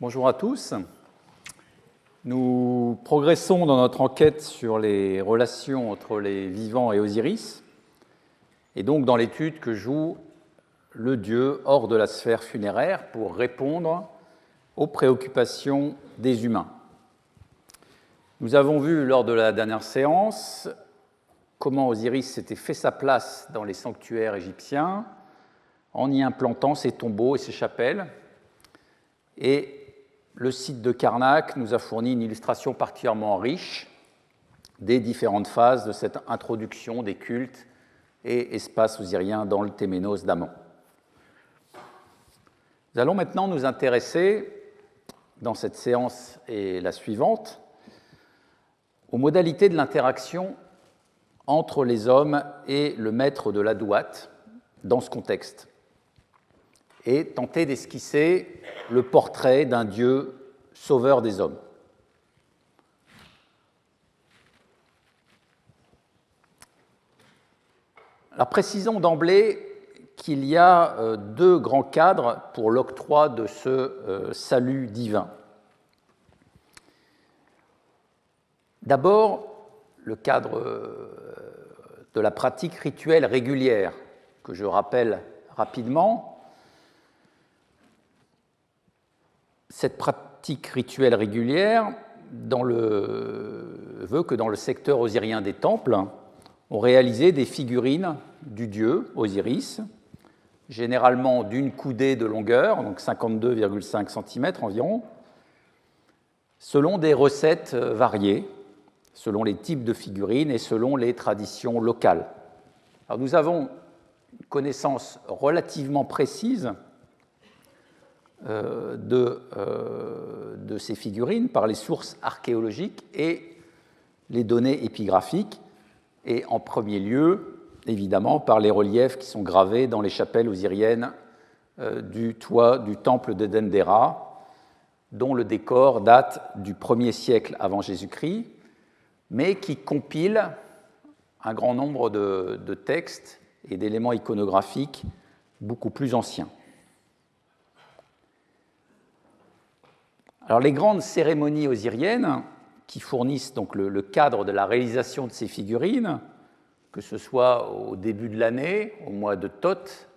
Bonjour à tous. Nous progressons dans notre enquête sur les relations entre les vivants et Osiris, et donc dans l'étude que joue le dieu hors de la sphère funéraire pour répondre aux préoccupations des humains. Nous avons vu lors de la dernière séance comment Osiris s'était fait sa place dans les sanctuaires égyptiens en y implantant ses tombeaux et ses chapelles, et le site de Karnak nous a fourni une illustration particulièrement riche des différentes phases de cette introduction des cultes et espaces osiriens dans le Téménos d'Amon. Nous allons maintenant nous intéresser, dans cette séance et la suivante, aux modalités de l'interaction entre les hommes et le maître de la douate dans ce contexte, et tenter d'esquisser le portrait d'un Dieu sauveur des hommes. Alors, précisons d'emblée qu'il y a deux grands cadres pour l'octroi de ce salut divin. D'abord, le cadre de la pratique rituelle régulière, que je rappelle rapidement. Cette pratique rituelle régulière veut que dans le secteur osirien des temples, on réalisait des figurines du dieu Osiris, généralement d'une coudée de longueur, donc 52,5 cm environ, selon des recettes variées, selon les types de figurines et selon les traditions locales. Alors nous avons une connaissance relativement précise de ces figurines par les sources archéologiques et les données épigraphiques, et en premier lieu, évidemment, par les reliefs qui sont gravés dans les chapelles osiriennes du toit du temple de Dendera, dont le décor date du 1er siècle avant Jésus-Christ, mais qui compile un grand nombre de textes et d'éléments iconographiques beaucoup plus anciens. Alors, les grandes cérémonies osiriennes qui fournissent donc le cadre de la réalisation de ces figurines, que ce soit au début de l'année, au mois de Thoth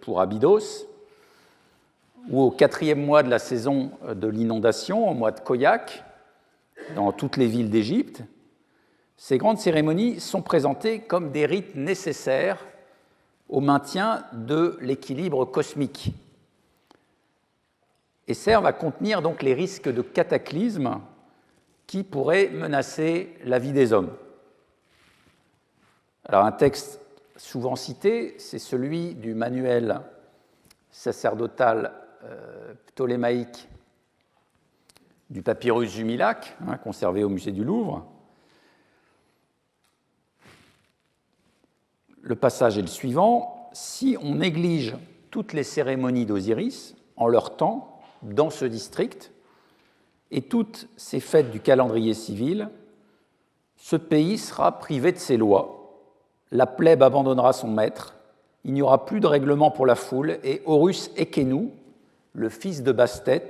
pour Abydos, ou au 4e mois de la saison de l'inondation, au mois de Khoiak, dans toutes les villes d'Égypte, ces grandes cérémonies sont présentées comme des rites nécessaires au maintien de l'équilibre cosmique et servent à contenir donc les risques de cataclysmes qui pourraient menacer la vie des hommes. Alors, un texte souvent cité, c'est celui du manuel sacerdotal ptolémaïque du papyrus Jumilac, conservé au musée du Louvre. Le passage est le suivant: si on néglige toutes les cérémonies d'Osiris en leur temps dans ce district et toutes ces fêtes du calendrier civil, ce pays sera privé de ses lois, la plèbe abandonnera son maître, il n'y aura plus de règlement pour la foule, et Horus Ekenu, le fils de Bastet,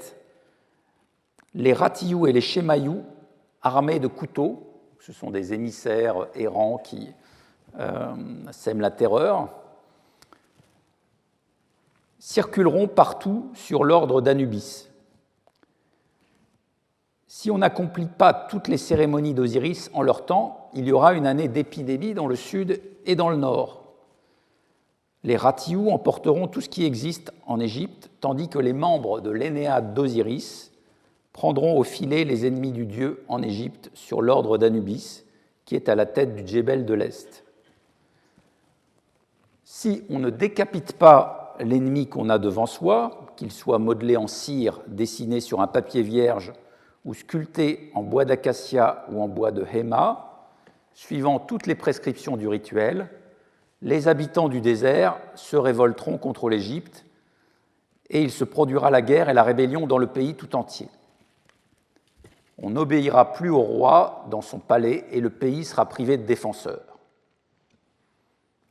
les Ratiyou et les Shemayou, armés de couteaux, ce sont des émissaires errants qui sèment la terreur, circuleront partout sur l'ordre d'Anubis. Si on n'accomplit pas toutes les cérémonies d'Osiris en leur temps, il y aura une année d'épidémie dans le sud et dans le nord. Les Ratiyou emporteront tout ce qui existe en Égypte, tandis que les membres de l'Énéade d'Osiris prendront au filet les ennemis du dieu en Égypte sur l'ordre d'Anubis, qui est à la tête du Djebel de l'Est. Si on ne décapite pas l'ennemi qu'on a devant soi, qu'il soit modelé en cire, dessiné sur un papier vierge ou sculpté en bois d'acacia ou en bois de héma, suivant toutes les prescriptions du rituel, les habitants du désert se révolteront contre l'Égypte et il se produira la guerre et la rébellion dans le pays tout entier. On n'obéira plus au roi dans son palais et le pays sera privé de défenseurs.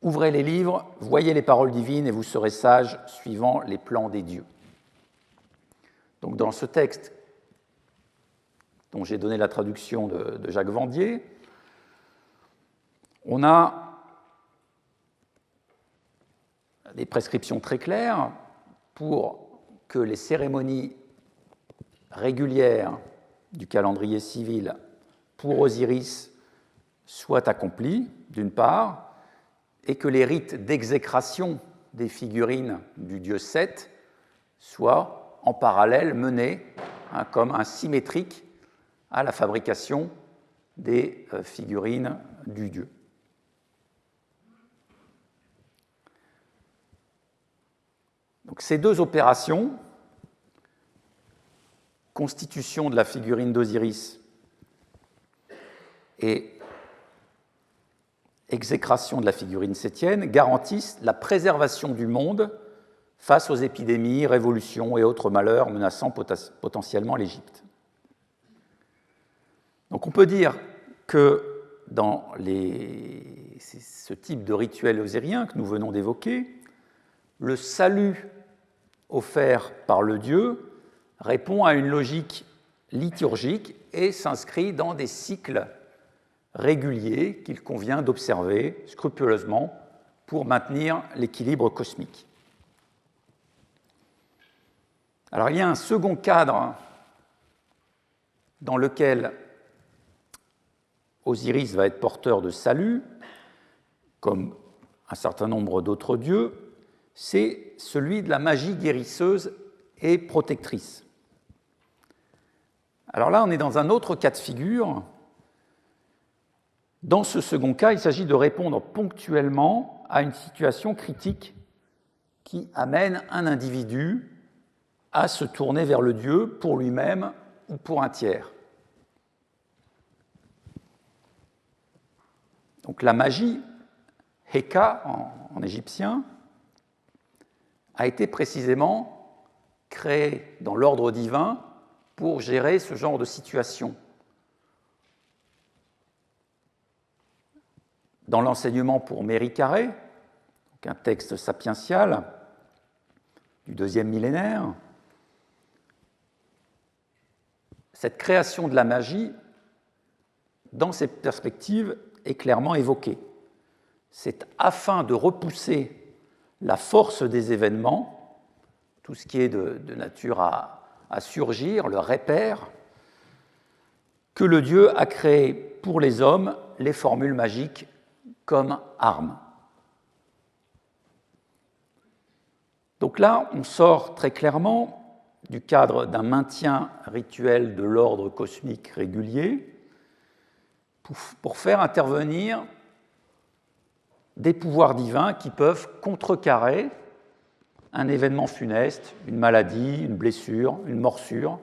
Ouvrez les livres, voyez les paroles divines et vous serez sages suivant les plans des dieux. Donc dans ce texte, dont j'ai donné la traduction de Jacques Vendier, on a des prescriptions très claires pour que les cérémonies régulières du calendrier civil pour Osiris soient accomplies, d'une part, et que les rites d'exécration des figurines du dieu Seth soient en parallèle menés comme un symétrique à la fabrication des figurines du dieu. Donc ces deux opérations, constitution de la figurine d'Osiris et exécration de la figurine sétienne, garantissent la préservation du monde face aux épidémies, révolutions et autres malheurs menaçant potentiellement l'Égypte. Donc on peut dire que dans ce type de rituel osirien que nous venons d'évoquer, le salut offert par le dieu répond à une logique liturgique et s'inscrit dans des cycles réguliers qu'il convient d'observer scrupuleusement pour maintenir l'équilibre cosmique. Alors il y a un second cadre dans lequel Osiris va être porteur de salut, comme un certain nombre d'autres dieux, c'est celui de la magie guérisseuse et protectrice. Alors là, on est dans un autre cas de figure. Dans ce second cas, il s'agit de répondre ponctuellement à une situation critique qui amène un individu à se tourner vers le Dieu pour lui-même ou pour un tiers. Donc la magie, Heka en égyptien, a été précisément créée dans l'ordre divin pour gérer ce genre de situation. Dans l'enseignement pour Méricaré, un texte sapiential du deuxième millénaire, cette création de la magie, dans cette perspective, est clairement évoquée. C'est afin de repousser la force des événements, tout ce qui est de nature à surgir, le repère, que le Dieu a créé pour les hommes les formules magiques comme armes. Donc là, on sort très clairement du cadre d'un maintien rituel de l'ordre cosmique régulier pour faire intervenir des pouvoirs divins qui peuvent contrecarrer un événement funeste, une maladie, une blessure, une morsure,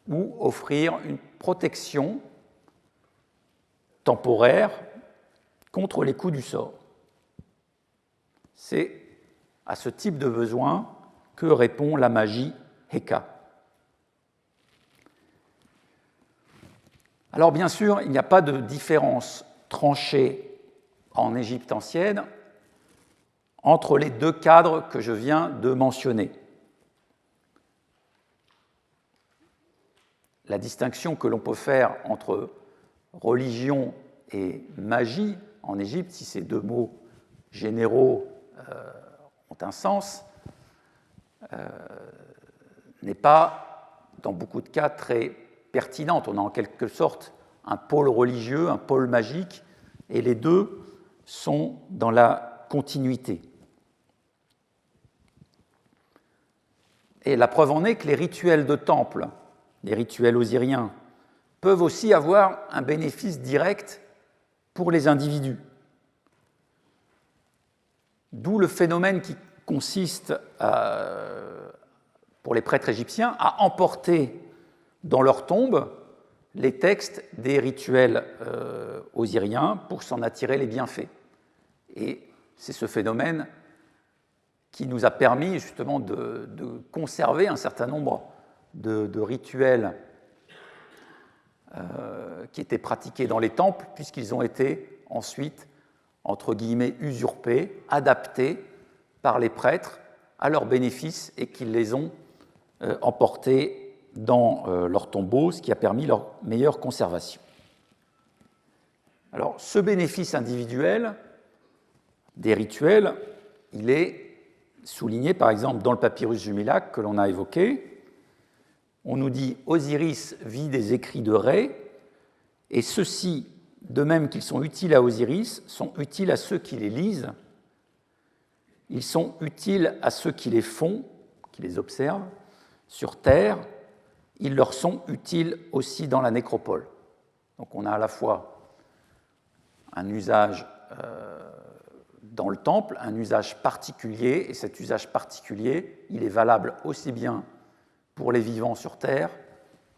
ou offrir une protection temporaire contre les coups du sort. C'est à ce type de besoin que répond la magie Heka. Alors bien sûr, il n'y a pas de différence tranchée en Égypte ancienne entre les deux cadres que je viens de mentionner. La distinction que l'on peut faire entre religion et magie en Égypte, si ces deux mots généraux ont un sens, n'est pas, dans beaucoup de cas, très pertinente. On a en quelque sorte un pôle religieux, un pôle magique, et les deux sont dans la continuité. Et la preuve en est que les rituels de temple, les rituels osiriens, peuvent aussi avoir un bénéfice direct pour les individus. D'où le phénomène qui consiste, pour les prêtres égyptiens, à emporter dans leur tombe les textes des rituels osiriens pour s'en attirer les bienfaits. Et c'est ce phénomène qui nous a permis justement de conserver un certain nombre de rituels qui étaient pratiqués dans les temples, puisqu'ils ont été ensuite, entre guillemets, usurpés, adaptés par les prêtres à leur bénéfice et qu'ils les ont emportés dans leur tombeau, ce qui a permis leur meilleure conservation. Alors, ce bénéfice individuel des rituels, il est souligné par exemple dans le papyrus Jumilac que l'on a évoqué. On nous dit « Osiris vit des écrits de Ré, et ceux-ci, de même qu'ils sont utiles à Osiris, sont utiles à ceux qui les lisent. Ils sont utiles à ceux qui les font, qui les observent, sur terre. Ils leur sont utiles aussi dans la nécropole. » Donc on a à la fois un usage dans le temple, un usage particulier, et cet usage particulier, il est valable aussi bien pour les vivants sur terre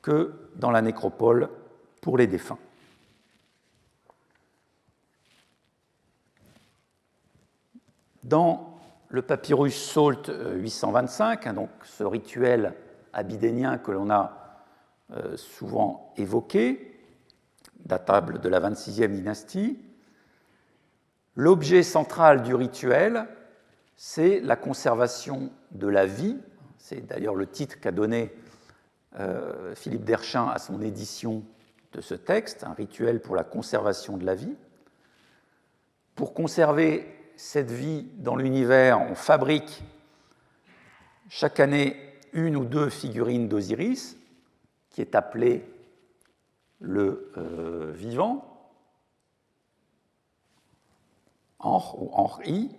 que dans la nécropole pour les défunts. Dans le papyrus Salt 825, donc ce rituel abydénien que l'on a souvent évoqué, datable de la 26e dynastie, l'objet central du rituel, c'est la conservation de la vie. C'est d'ailleurs le titre qu'a donné Philippe Derchin à son édition de ce texte, un rituel pour la conservation de la vie. Pour conserver cette vie dans l'univers, on fabrique chaque année une ou deux figurines d'Osiris, qui est appelée le vivant, Anr ou Anri,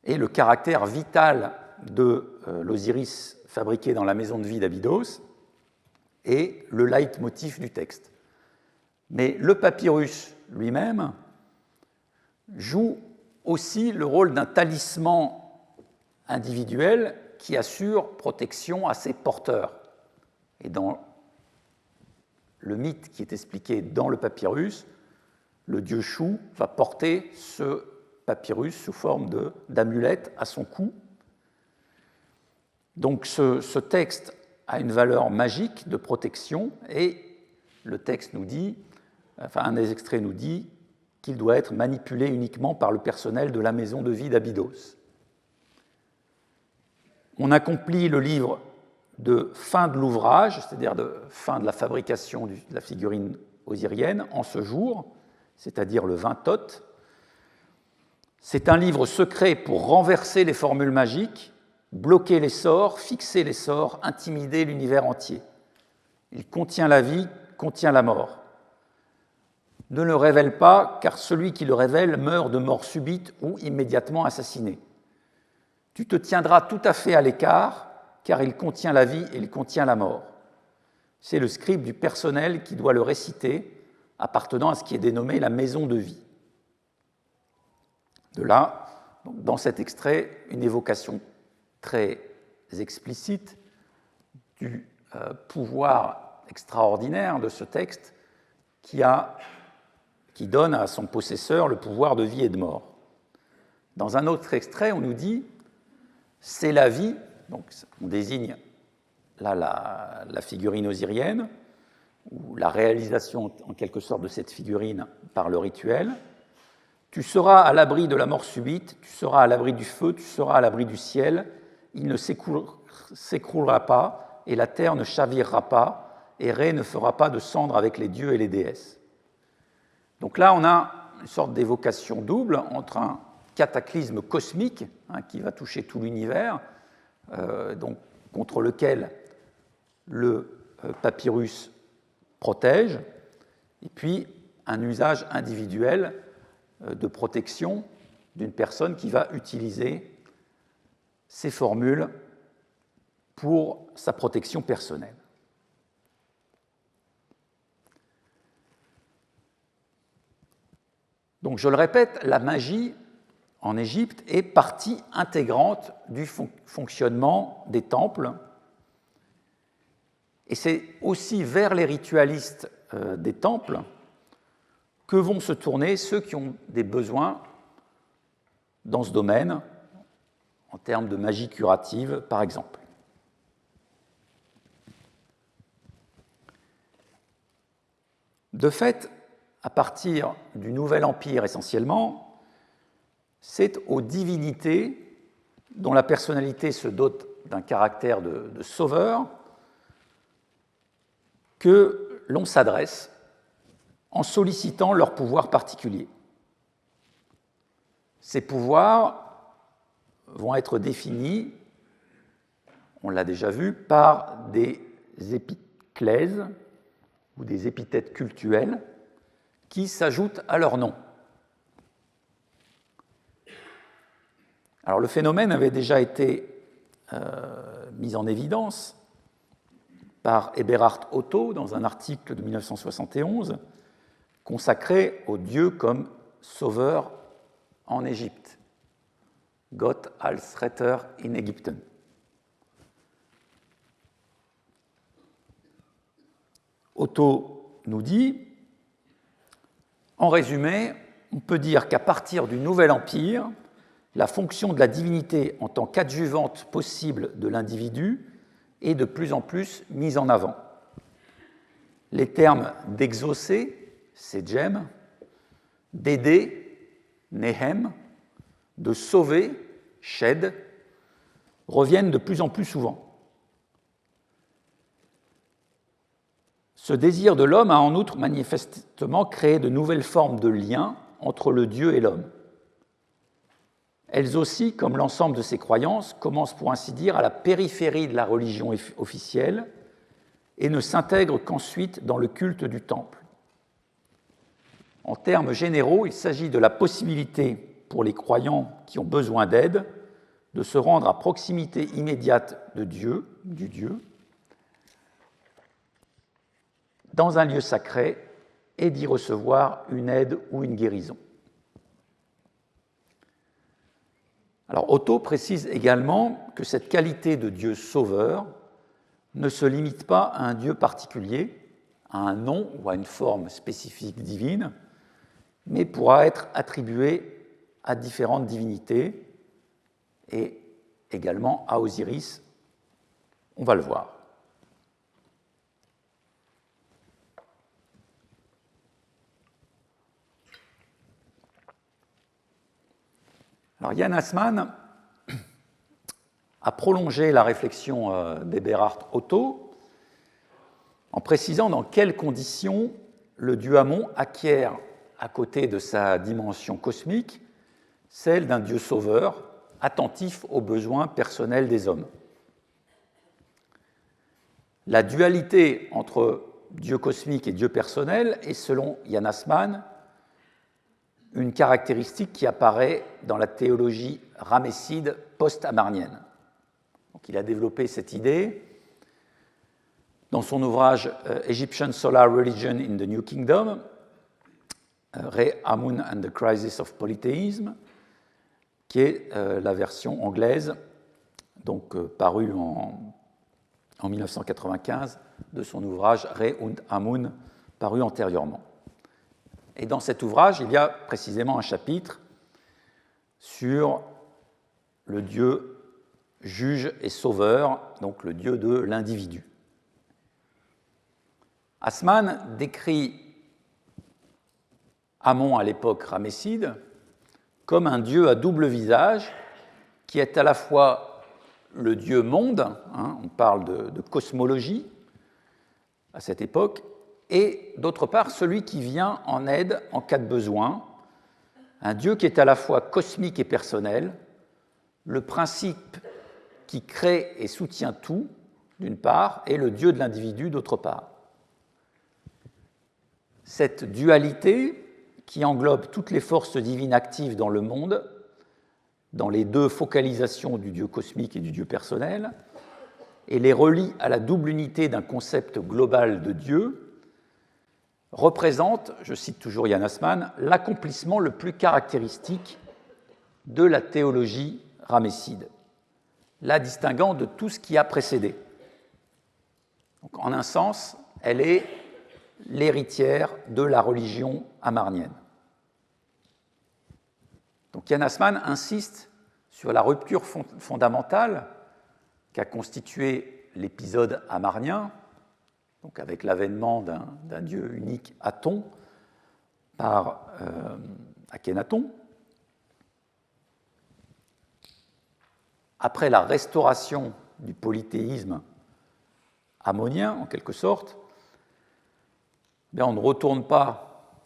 et le caractère vital de l'Osiris fabriqué dans la maison de vie d'Abydos est le leitmotiv du texte. Mais le papyrus lui-même joue aussi le rôle d'un talisman individuel qui assure protection à ses porteurs. Et dans le mythe qui est expliqué dans le papyrus, le dieu Chou va porter ce papyrus sous forme d'amulette à son cou. Donc ce texte a une valeur magique de protection et le texte nous dit, enfin un des extraits nous dit qu'il doit être manipulé uniquement par le personnel de la maison de vie d'Abydos. On accomplit le livre de fin de l'ouvrage, c'est-à-dire de fin de la fabrication de la figurine osirienne, en ce jour, c'est-à-dire le 20 Thoth. C'est un livre secret pour renverser les formules magiques, bloquer les sorts, fixer les sorts, intimider l'univers entier. Il contient la vie, contient la mort. Ne le révèle pas, car celui qui le révèle meurt de mort subite ou immédiatement assassiné. Tu te tiendras tout à fait à l'écart, car il contient la vie et il contient la mort. C'est le scribe du personnel qui doit le réciter, appartenant à ce qui est dénommé la maison de vie. De là, dans cet extrait, une évocation très explicite du pouvoir extraordinaire de ce texte qui donne à son possesseur le pouvoir de vie et de mort. Dans un autre extrait, on nous dit « c'est la vie », donc on désigne là la figurine osirienne, ou la réalisation en quelque sorte de cette figurine par le rituel. Tu seras à l'abri de la mort subite, tu seras à l'abri du feu, tu seras à l'abri du ciel, il ne s'écroulera pas, et la terre ne chavirera pas, et Ré ne fera pas de cendre avec les dieux et les déesses. Donc là, on a une sorte d'évocation double entre un cataclysme cosmique qui va toucher tout l'univers, donc contre lequel le papyrus protège, et puis un usage individuel de protection d'une personne qui va utiliser ces formules pour sa protection personnelle. Donc, je le répète, la magie en Égypte est partie intégrante du fonctionnement des temples. Et c'est aussi vers les ritualistes des temples que vont se tourner ceux qui ont des besoins dans ce domaine, en termes de magie curative, par exemple. De fait, à partir du Nouvel Empire essentiellement, c'est aux divinités dont la personnalité se dote d'un caractère de sauveur que l'on s'adresse en sollicitant leurs pouvoirs particuliers. Ces pouvoirs vont être définis, on l'a déjà vu, par des épiclèses ou des épithètes cultuelles qui s'ajoutent à leur nom. Alors le phénomène avait déjà été mis en évidence par Eberhard Otto dans un article de 1971 consacré au Dieu comme sauveur en Égypte. Gott als Retter in Ägypten. Otto nous dit, en résumé, on peut dire qu'à partir du Nouvel Empire, la fonction de la divinité en tant qu'adjuvante possible de l'individu est de plus en plus mise en avant. Les termes d'exaucer, Sejem, d'aider, Nehem, de sauver, Shed, reviennent de plus en plus souvent. Ce désir de l'homme a en outre manifestement créé de nouvelles formes de liens entre le Dieu et l'homme. Elles aussi, comme l'ensemble de ces croyances, commencent pour ainsi dire à la périphérie de la religion officielle et ne s'intègrent qu'ensuite dans le culte du temple. En termes généraux, il s'agit de la possibilité pour les croyants qui ont besoin d'aide de se rendre à proximité immédiate de Dieu, du Dieu, dans un lieu sacré et d'y recevoir une aide ou une guérison. Alors Otto précise également que cette qualité de Dieu sauveur ne se limite pas à un Dieu particulier, à un nom ou à une forme spécifique divine, mais pourra être attribuée à différentes divinités et également à Osiris. On va le voir. Alors Jan Assmann a prolongé la réflexion d'Eberhard Otto en précisant dans quelles conditions le dieu Amon acquiert, à côté de sa dimension cosmique, celle d'un dieu sauveur attentif aux besoins personnels des hommes. La dualité entre dieu cosmique et dieu personnel est, selon Jan Assmann, une caractéristique qui apparaît dans la théologie ramesside post-amarnienne. Donc, il a développé cette idée dans son ouvrage Egyptian Solar Religion in the New Kingdom, Re Amun and the Crisis of Polytheism, qui est la version anglaise, donc parue en 1995, de son ouvrage Re und Amun, paru antérieurement. Et dans cet ouvrage, il y a précisément un chapitre sur le Dieu juge et sauveur, donc le Dieu de l'individu. Assmann décrit Amon à l'époque ramesside comme un dieu à double visage qui est à la fois le dieu monde, on parle de cosmologie à cette époque, et d'autre part celui qui vient en aide en cas de besoin, un dieu qui est à la fois cosmique et personnel, le principe qui crée et soutient tout, d'une part, et le dieu de l'individu, d'autre part. Cette dualité, qui englobe toutes les forces divines actives dans le monde, dans les deux focalisations du Dieu cosmique et du Dieu personnel, et les relie à la double unité d'un concept global de Dieu, représente, je cite toujours Jan Assmann, l'accomplissement le plus caractéristique de la théologie ramesside, la distinguant de tout ce qui a précédé. Donc, en un sens, elle est l'héritière de la religion amarnienne. Donc Jan Assmann insiste sur la rupture fondamentale qu'a constitué l'épisode amarnien, donc avec l'avènement d'un dieu unique Aton par Akhenaton. Après la restauration du polythéisme ammonien, en quelque sorte, bien, on ne retourne pas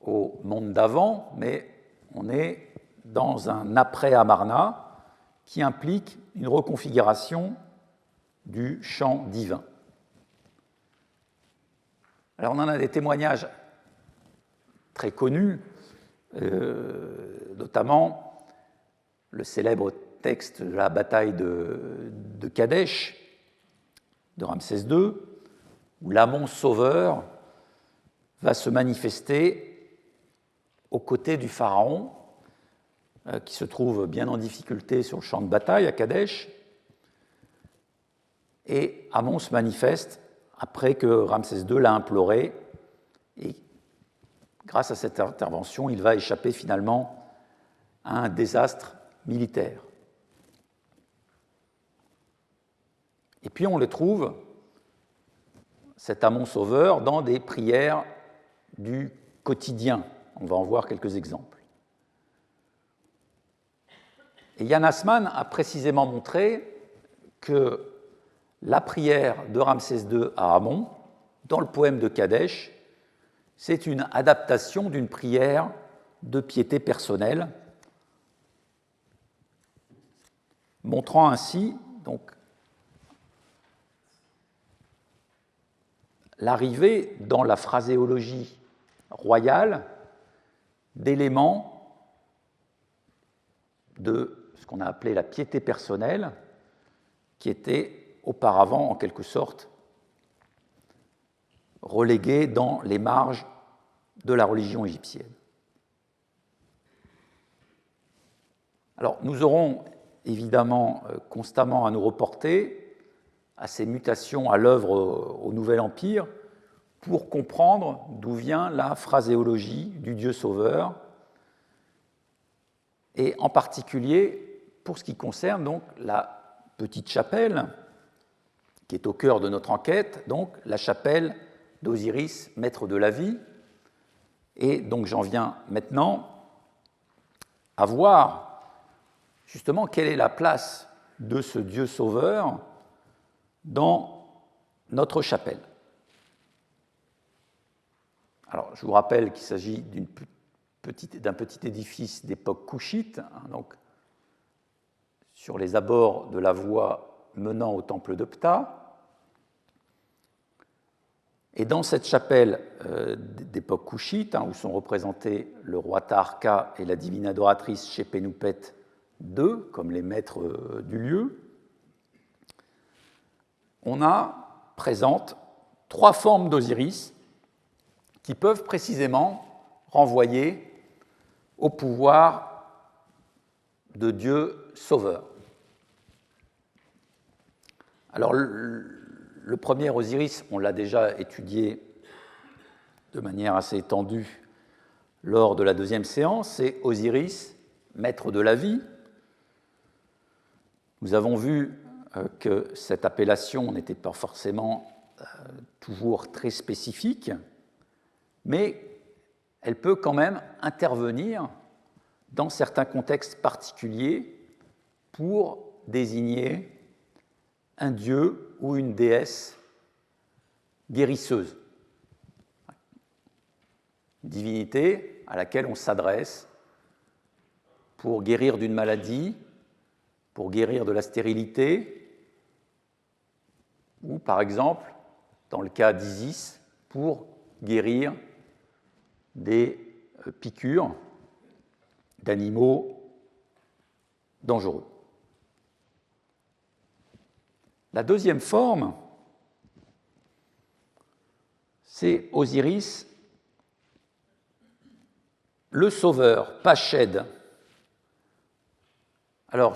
au monde d'avant, mais on est dans un après-Amarna qui implique une reconfiguration du champ divin. Alors on en a des témoignages très connus, notamment le célèbre texte de la bataille de Kadesh, de Ramsès II, où l'Amon sauveur va se manifester aux côtés du pharaon, qui se trouve bien en difficulté sur le champ de bataille à Kadesh. Et Amon se manifeste après que Ramsès II l'a imploré. Et grâce à cette intervention, il va échapper finalement à un désastre militaire. Et puis on le trouve, cet Amon sauveur, dans des prières du quotidien. On va en voir quelques exemples. Et Jan Assmann a précisément montré que la prière de Ramsès II à Amon, dans le poème de Kadesh, c'est une adaptation d'une prière de piété personnelle, montrant ainsi donc l'arrivée dans la phraséologie royale d'éléments de ce qu'on a appelé la piété personnelle, qui était auparavant, en quelque sorte, reléguée dans les marges de la religion égyptienne. Alors, nous aurons évidemment constamment à nous reporter à ces mutations à l'œuvre au Nouvel Empire pour comprendre d'où vient la phraséologie du Dieu sauveur, et en particulier pour ce qui concerne donc la petite chapelle qui est au cœur de notre enquête, donc la chapelle d'Osiris, maître de la vie. Et donc j'en viens maintenant à voir justement quelle est la place de ce Dieu sauveur dans notre chapelle. Alors je vous rappelle qu'il s'agit d'un petit édifice d'époque couchite, donc sur les abords de la voie menant au temple de Ptah. Et dans cette chapelle d'époque couchite, où sont représentés le roi Taharqa et la divine adoratrice Shephenupet II, comme les maîtres du lieu, on a présente 3 formes d'Osiris qui peuvent précisément renvoyer au pouvoir de Dieu sauveur. Alors, le premier Osiris, on l'a déjà étudié de manière assez étendue lors de la deuxième séance, c'est Osiris, maître de la vie. Nous avons vu que cette appellation n'était pas forcément toujours très spécifique, mais elle peut quand même intervenir dans certains contextes particuliers pour désigner un dieu ou une déesse guérisseuse, une divinité à laquelle on s'adresse pour guérir d'une maladie, pour guérir de la stérilité, ou par exemple, dans le cas d'Isis, pour guérir des piqûres d'animaux dangereux. La deuxième forme, c'est Osiris, le sauveur, Pached. Alors,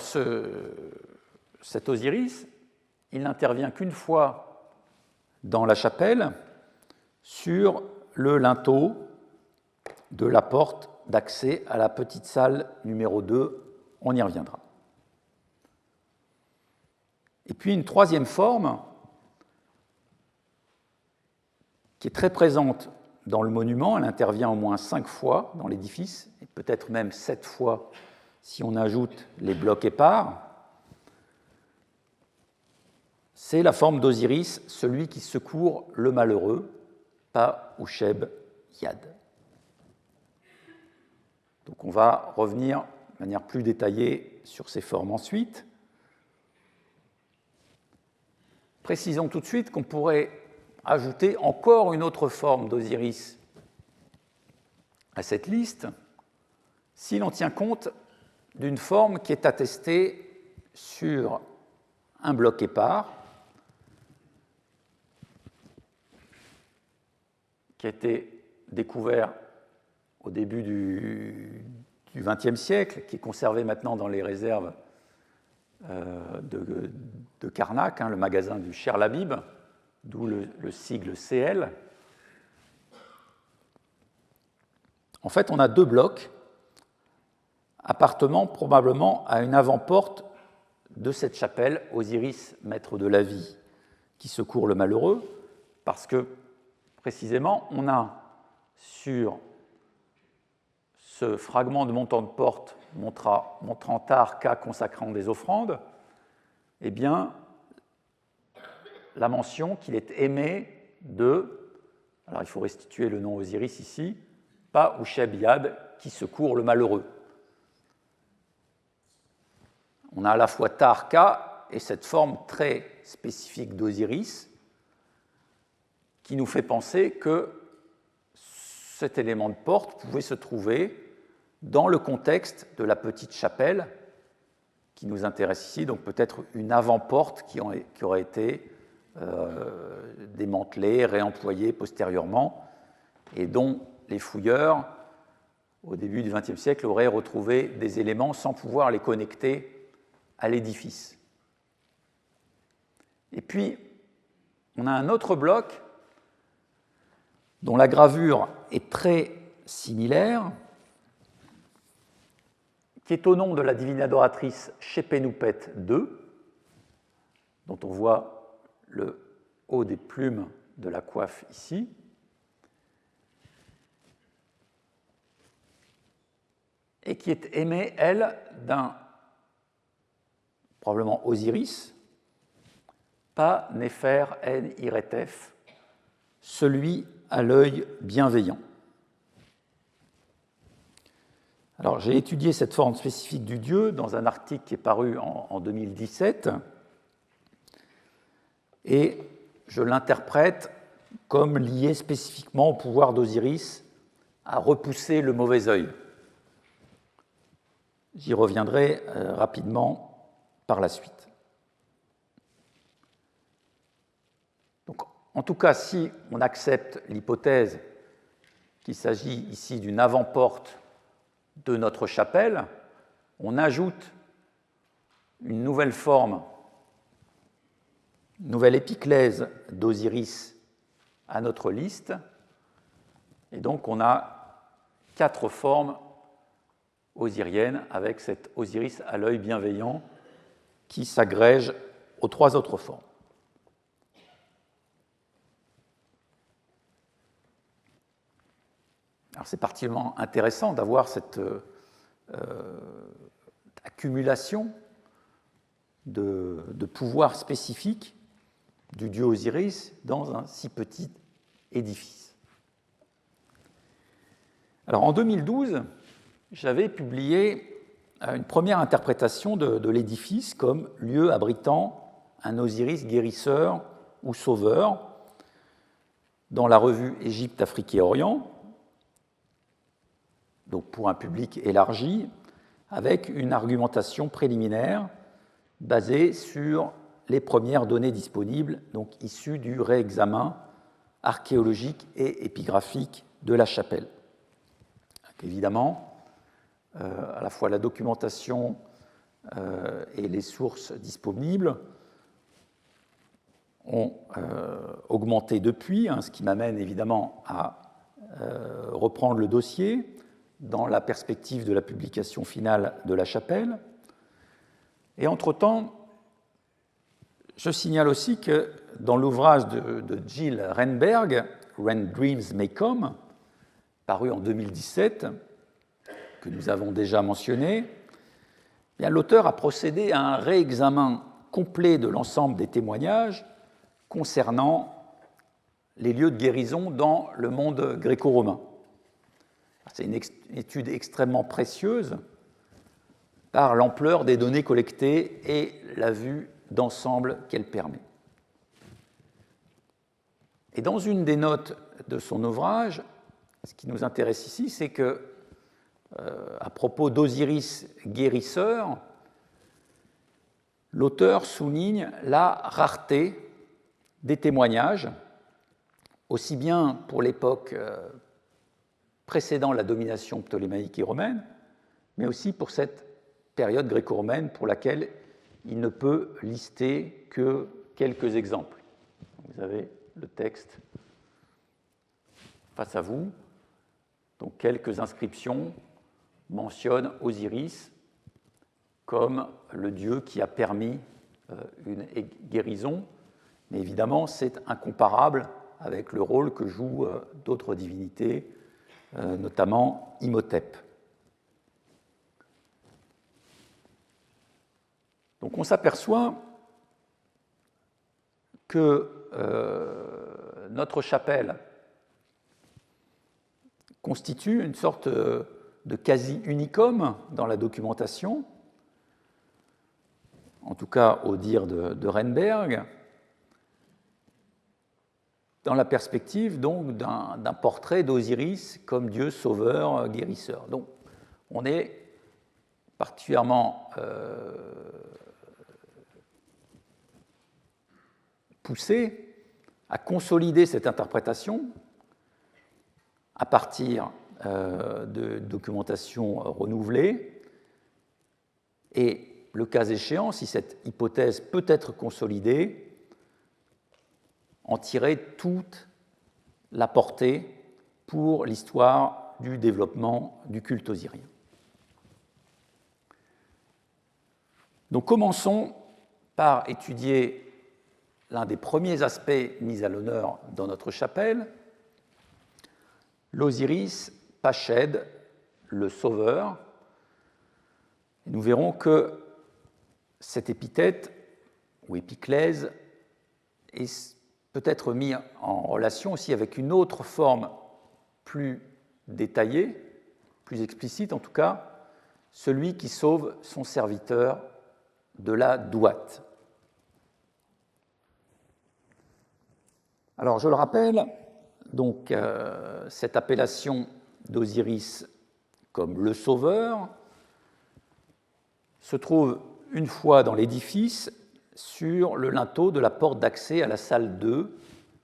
cet Osiris, il n'intervient qu'une fois dans la chapelle sur le linteau de la porte d'accès à la petite salle numéro 2, on y reviendra. Et puis une troisième forme qui est très présente dans le monument, elle intervient au moins 5 fois dans l'édifice, et peut-être même 7 fois si on ajoute les blocs épars. c'est la forme d'Osiris, celui qui secourt le malheureux, pas Ousheb Yad. Donc on va revenir de manière plus détaillée sur ces formes ensuite. Précisons tout de suite qu'on pourrait ajouter encore une autre forme d'Osiris à cette liste si l'on tient compte d'une forme qui est attestée sur un bloc épars qui a été découvert au début du XXe siècle, qui est conservé maintenant dans les réserves de Karnak, le magasin du Cher Labib, d'où le sigle CL. En fait, on a deux blocs appartenant probablement à une avant-porte de cette chapelle, Osiris, maître de la vie, qui secourt le malheureux, parce que, précisément, on a sur ce fragment de montant de porte montrant Taharqa consacrant des offrandes, eh bien, la mention qu'il est aimé de, alors il faut restituer le nom Osiris ici, pas Ousheb Yad, qui secourt le malheureux. On a à la fois Taharqa et cette forme très spécifique d'Osiris qui nous fait penser que cet élément de porte pouvait se trouver dans le contexte de la petite chapelle qui nous intéresse ici, donc peut-être une avant-porte qui aurait été démantelée, réemployée postérieurement, et dont les fouilleurs, au début du XXe siècle, auraient retrouvé des éléments sans pouvoir les connecter à l'édifice. Et puis, on a un autre bloc dont la gravure est très similaire, qui est au nom de la divine adoratrice Shepenupet II, dont on voit le haut des plumes de la coiffe ici. Et qui est aimée, elle, d'un probablement Osiris, pas Néfer en Iretef, celui à l'œil bienveillant. Alors, j'ai étudié cette forme spécifique du dieu dans un article qui est paru en 2017 et je l'interprète comme lié spécifiquement au pouvoir d'Osiris à repousser le mauvais œil. J'y reviendrai rapidement par la suite. Donc, en tout cas, si on accepte l'hypothèse qu'il s'agit ici d'une avant-porte de notre chapelle, on ajoute une nouvelle forme, une nouvelle épiclèse d'Osiris à notre liste, et donc on a 4 formes osiriennes avec cet Osiris à l'œil bienveillant qui s'agrège aux 3 autres formes. Alors c'est particulièrement intéressant d'avoir cette accumulation de pouvoirs spécifiques du dieu Osiris dans un si petit édifice. Alors en 2012, j'avais publié une première interprétation de l'édifice comme lieu abritant un Osiris guérisseur ou sauveur dans la revue Égypte, Afrique et Orient, donc pour un public élargi, avec une argumentation préliminaire basée sur les premières données disponibles, donc issues du réexamen archéologique et épigraphique de la chapelle. Donc, évidemment, à la fois la documentation et les sources disponibles ont augmenté depuis, ce qui m'amène évidemment à reprendre le dossier dans la perspective de la publication finale de la chapelle. Et entre-temps, je signale aussi que dans l'ouvrage de Jill Renberg, When Dreams May Come, paru en 2017, que nous avons déjà mentionné, l'auteur a procédé à un réexamen complet de l'ensemble des témoignages concernant les lieux de guérison dans le monde gréco-romain. C'est une étude extrêmement précieuse par l'ampleur des données collectées et la vue d'ensemble qu'elle permet. Et dans une des notes de son ouvrage, ce qui nous intéresse ici, c'est que, à propos d'Osiris guérisseur, l'auteur souligne la rareté des témoignages, aussi bien pour l'époque précédant la domination ptolémaïque et romaine, mais aussi pour cette période gréco-romaine pour laquelle il ne peut lister que quelques exemples. Vous avez le texte face à vous. Donc quelques inscriptions mentionnent Osiris comme le dieu qui a permis une guérison, mais évidemment c'est incomparable avec le rôle que jouent d'autres divinités, notamment Imhotep. Donc on s'aperçoit que notre chapelle constitue une sorte de quasi-unicum dans la documentation, en tout cas au dire de Renberg, dans la perspective donc d'un portrait d'Osiris comme dieu sauveur, guérisseur. Donc on est particulièrement poussé à consolider cette interprétation à partir de documentation renouvelée et, le cas échéant, si cette hypothèse peut être consolidée, en tirer toute la portée pour l'histoire du développement du culte osirien. Donc commençons par étudier l'un des premiers aspects mis à l'honneur dans notre chapelle, l'Osiris Pached, le Sauveur. Et nous verrons que cette épithète, ou épiclèse, est peut-être mise en relation aussi avec une autre forme plus détaillée, plus explicite en tout cas, celui qui sauve son serviteur de la douate. Alors je le rappelle, donc cette appellation d'Osiris comme le Sauveur se trouve une fois dans l'édifice sur le linteau de la porte d'accès à la salle 2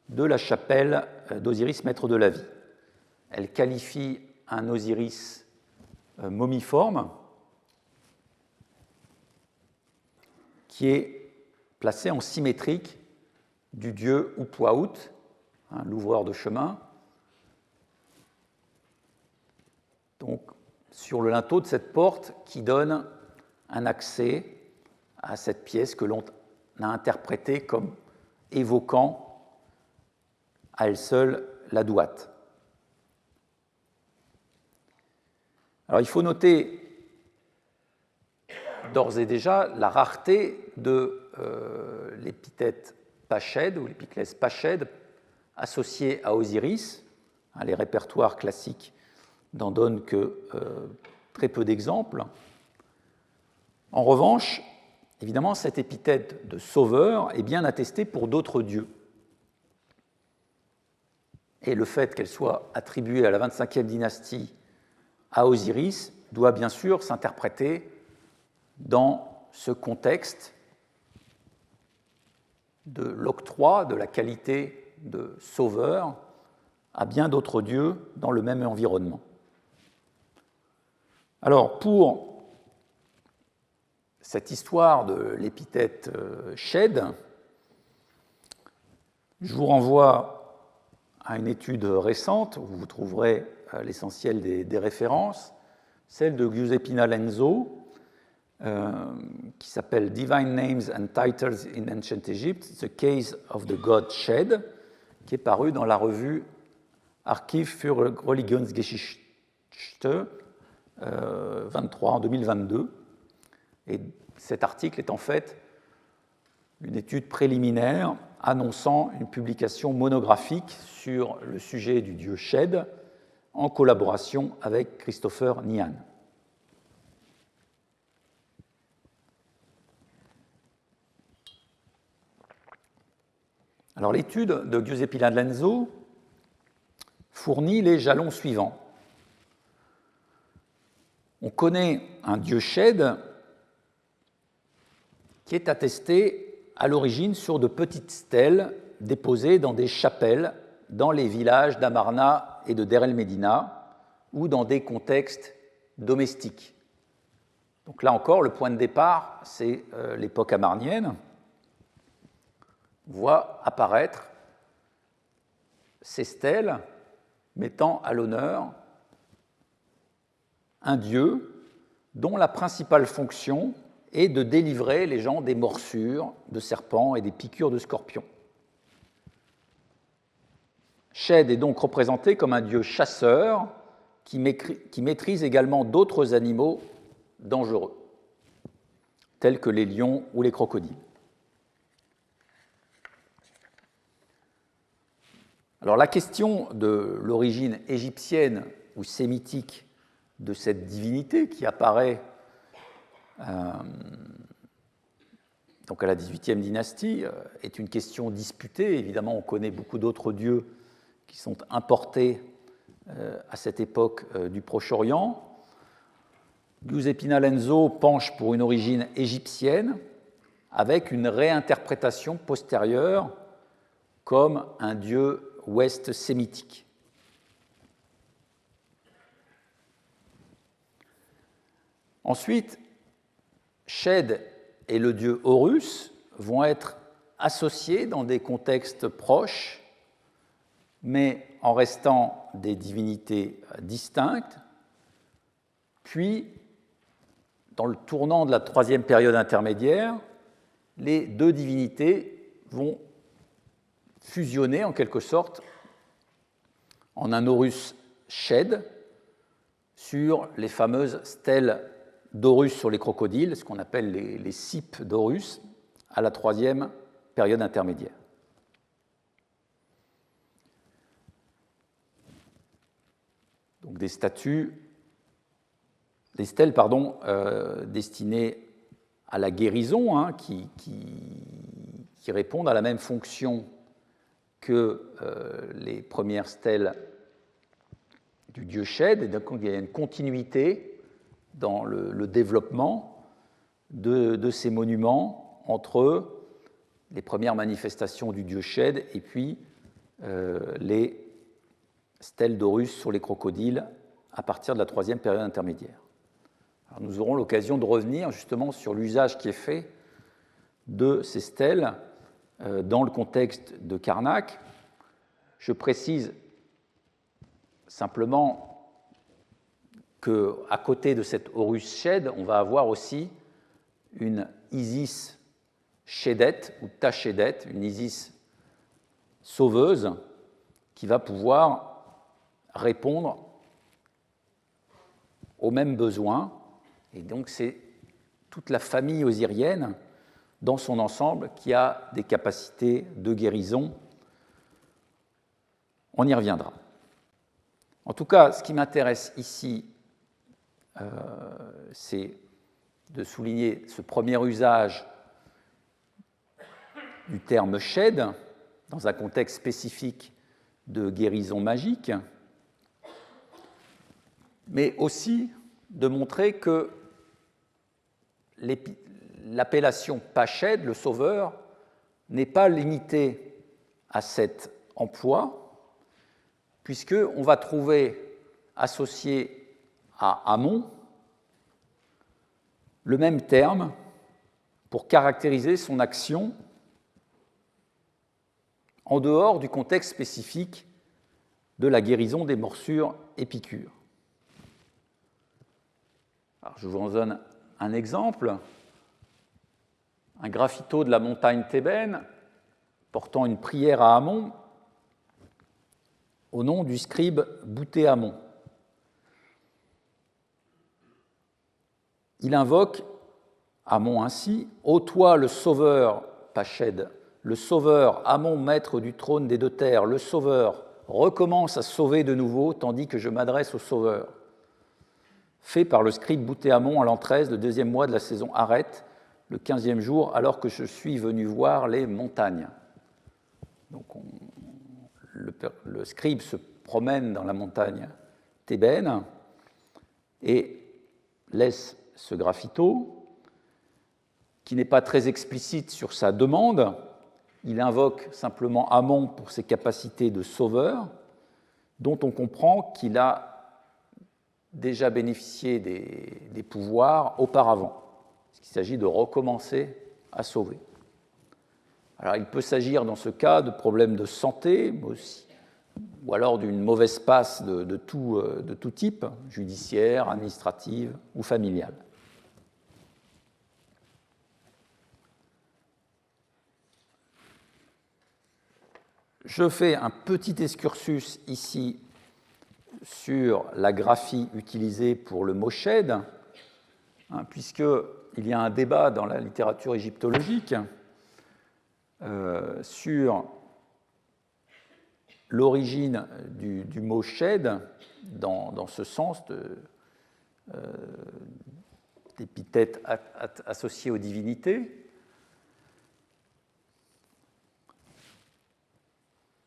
de la chapelle d'Osiris, maître de la vie. Elle qualifie un Osiris momiforme qui est placé en symétrique du dieu Upwaut, l'ouvreur de chemin, donc sur le linteau de cette porte qui donne un accès à cette pièce que l'on a interprétée comme évoquant à elle seule la douate. Alors il faut noter d'ores et déjà la rareté de l'épithète Pached ou l'épiclèse Pached associée à Osiris. Les répertoires classiques n'en donnent que très peu d'exemples. En revanche, évidemment, cette épithète de sauveur est bien attestée pour d'autres dieux. Et le fait qu'elle soit attribuée à la 25e dynastie à Osiris doit bien sûr s'interpréter dans ce contexte de l'octroi de la qualité de sauveur à bien d'autres dieux dans le même environnement. Alors, pour cette histoire de l'épithète Shed, je vous renvoie à une étude récente où vous trouverez l'essentiel des références, celle de Giuseppina Lenzo, qui s'appelle Divine Names and Titles in Ancient Egypt, The Case of the God Shed, qui est paru dans la revue Archiv für Religionsgeschichte 23 en 2022. Et cet article est en fait une étude préliminaire annonçant une publication monographique sur le sujet du dieu Shed en collaboration avec Christopher Nihan. Alors, l'étude de Giuseppe Lanzo fournit les jalons suivants. On connaît un dieu Shed qui est attesté à l'origine sur de petites stèles déposées dans des chapelles dans les villages d'Amarna et de Der el-Medina ou dans des contextes domestiques. Donc là encore, le point de départ, c'est l'époque amarnienne. On voit apparaître ces stèles mettant à l'honneur un dieu dont la principale fonction est de délivrer les gens des morsures de serpents et des piqûres de scorpions. Shed est donc représenté comme un dieu chasseur qui maîtrise également d'autres animaux dangereux, tels que les lions ou les crocodiles. Alors la question de l'origine égyptienne ou sémitique de cette divinité qui apparaît donc à la XVIIIe dynastie est une question disputée. Évidemment, on connaît beaucoup d'autres dieux qui sont importés à cette époque du Proche-Orient. Giuseppe Lanzo penche pour une origine égyptienne avec une réinterprétation postérieure comme un dieu ouest sémitique. Ensuite, Shed et le dieu Horus vont être associés dans des contextes proches, mais en restant des divinités distinctes. Puis, dans le tournant de la troisième période intermédiaire, les deux divinités vont fusionner en quelque sorte en un Horus Shed sur les fameuses stèles d'Horus sur les crocodiles, ce qu'on appelle les cipes d'Horus, à la troisième période intermédiaire. Donc des stèles destinées à la guérison, qui répondent à la même fonction que les premières stèles du dieu Shed, et donc il y a une continuité dans le développement de ces monuments entre les premières manifestations du dieu Shed et puis les stèles d'Horus sur les crocodiles à partir de la troisième période intermédiaire. Alors nous aurons l'occasion de revenir justement sur l'usage qui est fait de ces stèles dans le contexte de Karnak. Je précise simplement qu'à côté de cette Horus Shed, on va avoir aussi une Isis Shedette ou Tashedette, une Isis sauveuse qui va pouvoir répondre aux mêmes besoins. Et donc c'est toute la famille osirienne dans son ensemble qui a des capacités de guérison. On y reviendra. En tout cas, ce qui m'intéresse ici, c'est de souligner ce premier usage du terme Shed dans un contexte spécifique de guérison magique, mais aussi de montrer que l'appellation Pashed, le sauveur, n'est pas limitée à cet emploi, puisqu'on va trouver associé à Amon le même terme pour caractériser son action en dehors du contexte spécifique de la guérison des morsures et piqûres. Alors, je vous en donne un exemple. Un graffito de la montagne thébaine portant une prière à Amon au nom du scribe Bouté-Amon. Il invoque Amon ainsi: « Ô toi le sauveur Pached, le Sauveur, Amon, maître du trône des deux terres, le Sauveur, recommence à sauver de nouveau, tandis que je m'adresse au Sauveur. Fait par le scribe Boutéamon à l'an 13, le deuxième mois de la saison Arrête, le 15e jour, alors que je suis venu voir les montagnes. Donc le scribe se promène dans la montagne thébaine et laisse ce graffito, qui n'est pas très explicite sur sa demande. Il invoque simplement Amon pour ses capacités de sauveur, dont on comprend qu'il a déjà bénéficié des pouvoirs auparavant. Il s'agit de recommencer à sauver. Alors, il peut s'agir dans ce cas de problèmes de santé, mais aussi, ou alors d'une mauvaise passe de tout type, judiciaire, administrative ou familiale. Je fais un petit excursus ici sur la graphie utilisée pour le mot shed, puisqu'il y a un débat dans la littérature égyptologique sur l'origine du mot shed dans ce sens d'épithète associée aux divinités.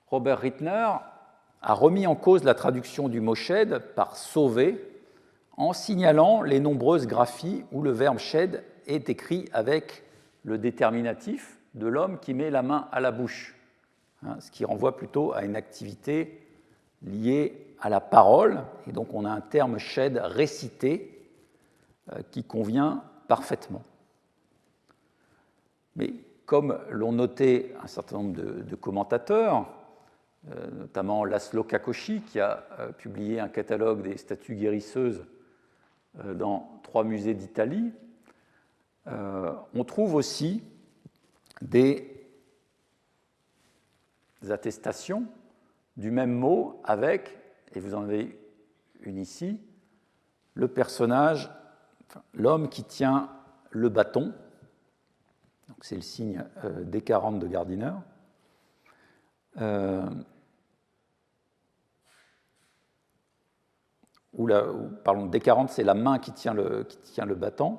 Robert Rittner a remis en cause la traduction du mot shed par sauver en signalant les nombreuses graphies où le verbe shed est écrit avec le déterminatif de l'homme qui met la main à la bouche, ce qui renvoie plutôt à une activité liée à la parole. Et donc on a un terme shed récité qui convient parfaitement. Mais comme l'ont noté un certain nombre de commentateurs, notamment Laszlo Kakoshi, qui a publié un catalogue des statues guérisseuses dans 3 musées d'Italie, on trouve aussi des attestations du même mot avec, et vous en avez une ici, le personnage, l'homme qui tient le bâton. C'est le signe D40 de Gardiner. Pardon, D40, c'est la main qui tient le bâton,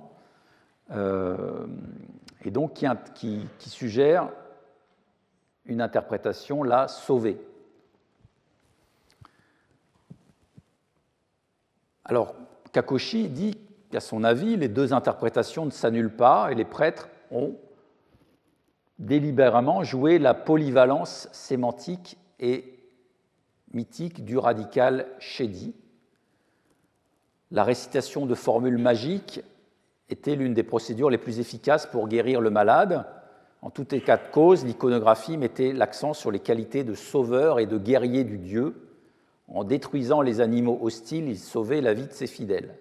et donc qui suggère une interprétation, la sauvée. Alors, Kakoshi dit qu'à son avis, les 2 interprétations ne s'annulent pas et les prêtres ont délibérément joué la polyvalence sémantique et mythique du radical shedi. La récitation de formules magiques était l'une des procédures les plus efficaces pour guérir le malade. En tout état de cause, l'iconographie mettait l'accent sur les qualités de sauveur et de guerrier du Dieu. En détruisant les animaux hostiles, il sauvait la vie de ses fidèles.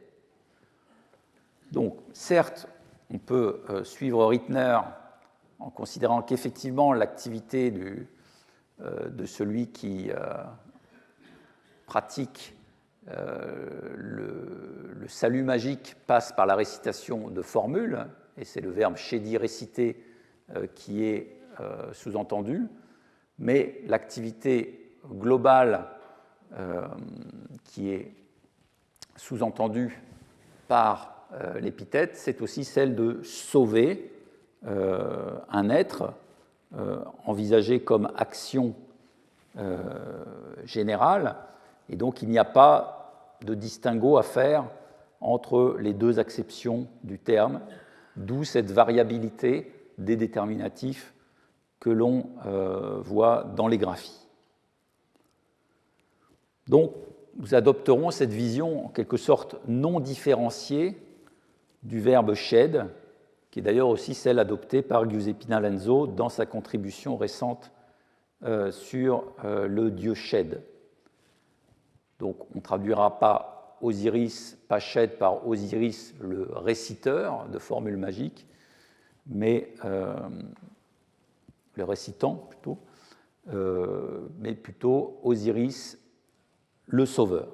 Donc, certes, on peut suivre Rittner en considérant qu'effectivement l'activité de celui qui pratique le salut magique passe par la récitation de formules, et c'est le verbe shedi réciter qui est sous-entendu, mais l'activité globale qui est sous-entendue par l'épithète, c'est aussi celle de sauver un être envisagé comme action générale, et donc il n'y a pas de distinguo à faire entre les 2 acceptions du terme, d'où cette variabilité des déterminatifs que l'on voit dans les graphies. Donc, nous adopterons cette vision en quelque sorte non différenciée du verbe shed, qui est d'ailleurs aussi celle adoptée par Giuseppe Nalenzo dans sa contribution récente sur le dieu Shed. Donc on ne traduira pas Osiris, pas Shed, par Osiris, le réciteur de formules magiques, mais le récitant plutôt, mais plutôt Osiris, le sauveur.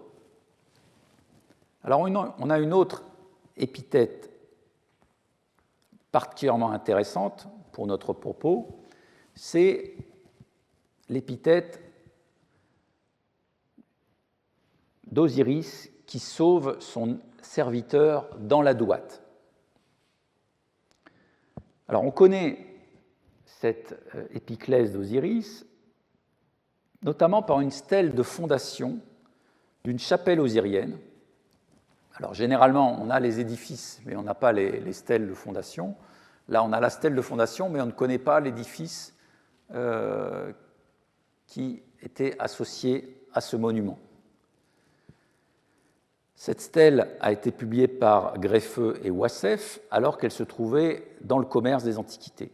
Alors on a une autre épithète particulièrement intéressante pour notre propos, c'est l'épithète d'Osiris qui sauve son serviteur dans la douate. Alors on connaît cette épiclèse d'Osiris notamment par une stèle de fondation d'une chapelle osirienne. Alors généralement on a les édifices mais on n'a pas les stèles de fondation. Là on a la stèle de fondation mais on ne connaît pas l'édifice qui était associé à ce monument. Cette stèle a été publiée par Greffeux et Wassef alors qu'elle se trouvait dans le commerce des Antiquités.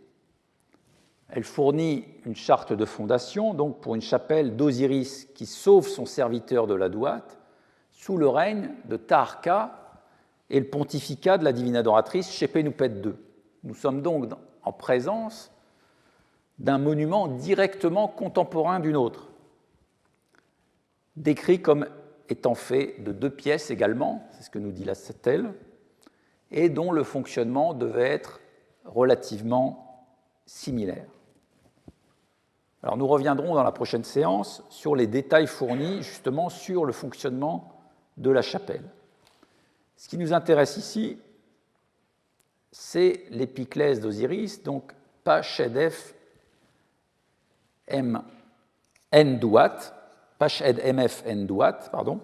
Elle fournit une charte de fondation donc pour une chapelle d'Osiris qui sauve son serviteur de la douate sous le règne de Taharqa et le pontificat de la divine adoratrice Shephenupet II. Nous sommes donc en présence d'un monument directement contemporain d'une autre, décrit comme étant fait de 2 pièces également, c'est ce que nous dit la stèle, et dont le fonctionnement devait être relativement similaire. Alors nous reviendrons dans la prochaine séance sur les détails fournis justement sur le fonctionnement de la chapelle. Ce qui nous intéresse ici, c'est l'épiclèse d'Osiris, donc Pashedef M. N. Douat, Pashed MF N. Douat, pardon.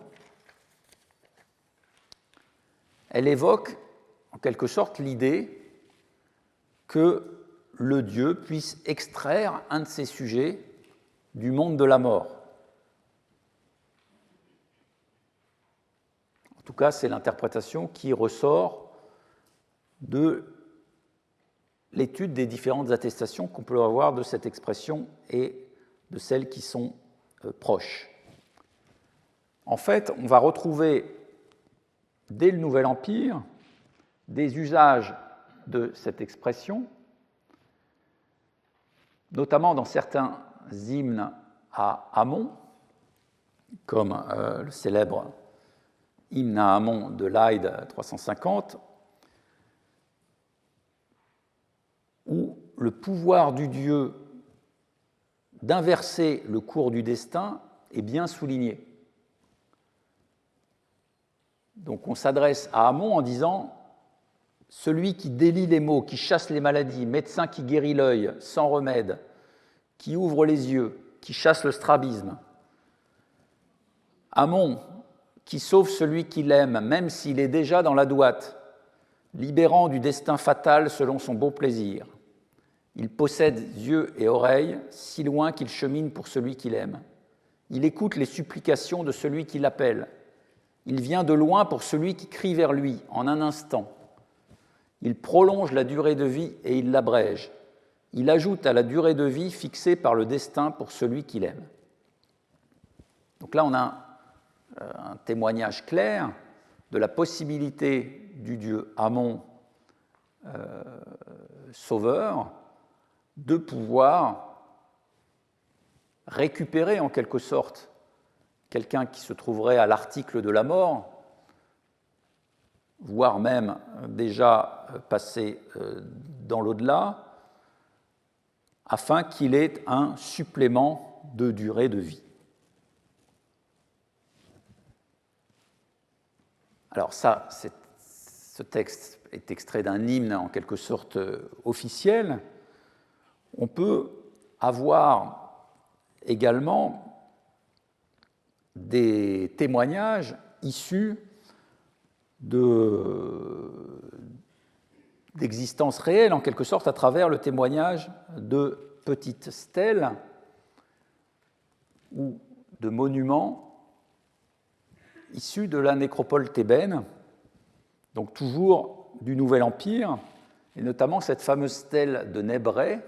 Elle évoque en quelque sorte l'idée que le Dieu puisse extraire un de ses sujets du monde de la mort. En tout cas, c'est l'interprétation qui ressort de l'étude des différentes attestations qu'on peut avoir de cette expression et de celles qui sont proches. En fait, on va retrouver dès le Nouvel Empire des usages de cette expression, notamment dans certains hymnes à Amon, comme le célèbre hymne à Amon de l'Aïd 350, où le pouvoir du Dieu d'inverser le cours du destin est bien souligné. Donc on s'adresse à Amon en disant « Celui qui délie les maux, qui chasse les maladies, médecin qui guérit l'œil sans remède, qui ouvre les yeux, qui chasse le strabisme. Amon qui sauve celui qu'il aime, même s'il est déjà dans la douate, libérant du destin fatal selon son beau plaisir. Il possède yeux et oreilles, si loin qu'il chemine pour celui qu'il aime. Il écoute les supplications de celui qui l'appelle. Il vient de loin pour celui qui crie vers lui, en un instant. Il prolonge la durée de vie et il l'abrège. Il ajoute à la durée de vie fixée par le destin pour celui qu'il aime. » Donc là, on a un témoignage clair de la possibilité du dieu Amon, sauveur, de pouvoir récupérer en quelque sorte quelqu'un qui se trouverait à l'article de la mort, voire même déjà passé dans l'au-delà, afin qu'il ait un supplément de durée de vie. Alors ça, ce texte est extrait d'un hymne en quelque sorte officiel. On peut avoir également des témoignages issus d'existence réelle, en quelque sorte, à travers le témoignage de petites stèles ou de monuments issus de la nécropole thébaine, donc toujours du Nouvel Empire, et notamment cette fameuse stèle de Nébré,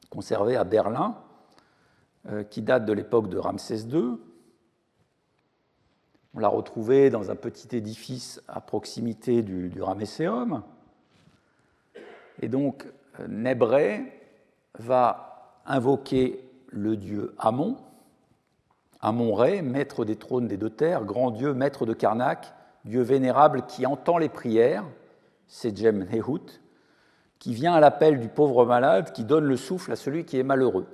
conservée à Berlin, qui date de l'époque de Ramsès II. On l'a retrouvée dans un petit édifice à proximité du Ramesséum. Et donc, Nébré va invoquer le dieu Amon, Amon-Ré, maître des trônes des 2 terres, grand dieu, maître de Karnak, dieu vénérable qui entend les prières, Sejem Nehut, qui vient à l'appel du pauvre malade, qui donne le souffle à celui qui est malheureux.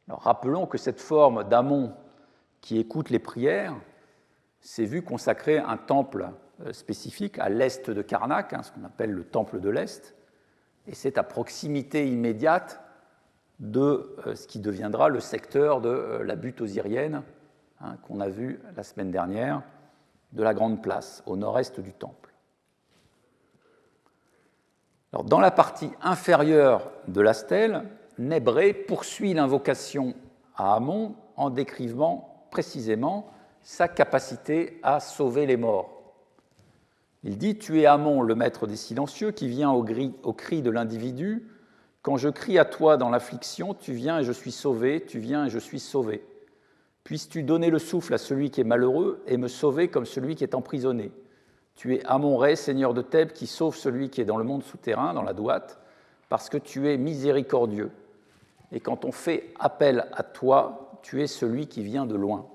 Alors, rappelons que cette forme d'Amon qui écoute les prières s'est vue consacrer un temple spécifique à l'est de Karnak, ce qu'on appelle le temple de l'Est, et c'est à proximité immédiate de ce qui deviendra le secteur de la butte osirienne, qu'on a vu la semaine dernière, de la Grande Place, au nord-est du temple. Alors, dans la partie inférieure de la stèle, Nébré poursuit l'invocation à Amon en décrivant précisément sa capacité à sauver les morts. Il dit « Tu es Amon, le maître des silencieux, qui vient au cri de l'individu. Quand je crie à toi dans l'affliction, tu viens et je suis sauvé, tu viens et je suis sauvé. Puisses-tu donner le souffle à celui qui est malheureux et me sauver comme celui qui est emprisonné. Tu es Amon-Ré, seigneur de Thèbes, qui sauve celui qui est dans le monde souterrain, dans la Douate, parce que tu es miséricordieux. Et quand on fait appel à toi, tu es celui qui vient de loin. »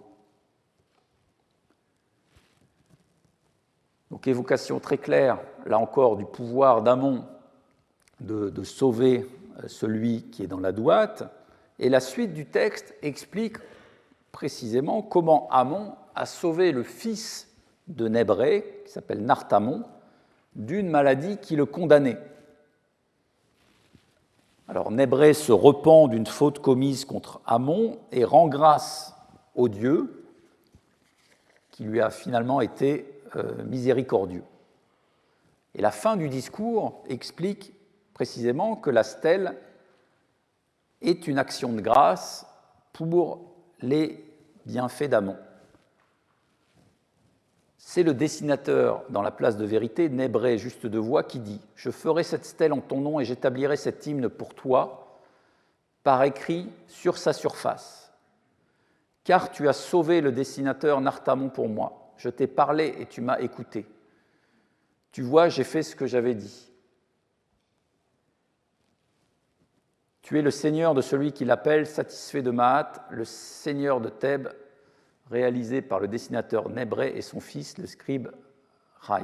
Donc, évocation très claire, là encore, du pouvoir d'Amon de sauver celui qui est dans la Douate. Et la suite du texte explique précisément comment Amon a sauvé le fils de Nébré, qui s'appelle Nartamon, d'une maladie qui le condamnait. Alors Nébré se repent d'une faute commise contre Amon et rend grâce au Dieu qui lui a finalement été miséricordieux. Et la fin du discours explique précisément que la stèle est une action de grâce pour les bienfaits d'Amon. C'est le dessinateur dans la place de vérité, Nébré, juste de voix, qui dit « Je ferai cette stèle en ton nom et j'établirai cet hymne pour toi, par écrit sur sa surface. Car tu as sauvé le dessinateur Nartamon pour moi. Je t'ai parlé et tu m'as écouté. Tu vois, j'ai fait ce que j'avais dit. Tu es le seigneur de celui qui l'appelle, satisfait de Mahat, le seigneur de Thèbes, réalisé par le dessinateur Nébré et son fils, le scribe Rai. »